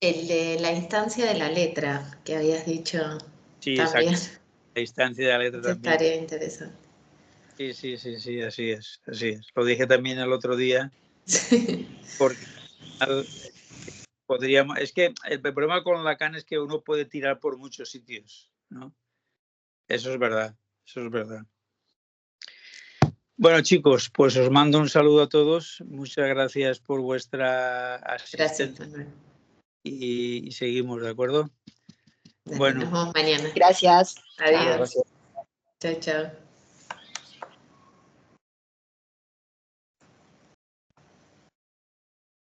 C: El de la instancia de la letra que habías dicho
A: Sí,
C: también.
A: exacto. La instancia de la letra también.
C: Estaría interesante.
A: Sí, así es. Lo dije también el otro día.
C: Sí.
A: Porque podríamos, es que el problema con Lacan es que uno puede tirar por muchos sitios, ¿no? Eso es verdad. Bueno, chicos, pues os mando un saludo a todos. Muchas gracias por vuestra asistencia.
C: Gracias, Manuel.
A: Y seguimos, ¿de acuerdo?
C: Dale,
A: Bueno.
C: nos vemos mañana.
E: Gracias.
C: Adiós.
D: Gracias.
C: Chao, chao.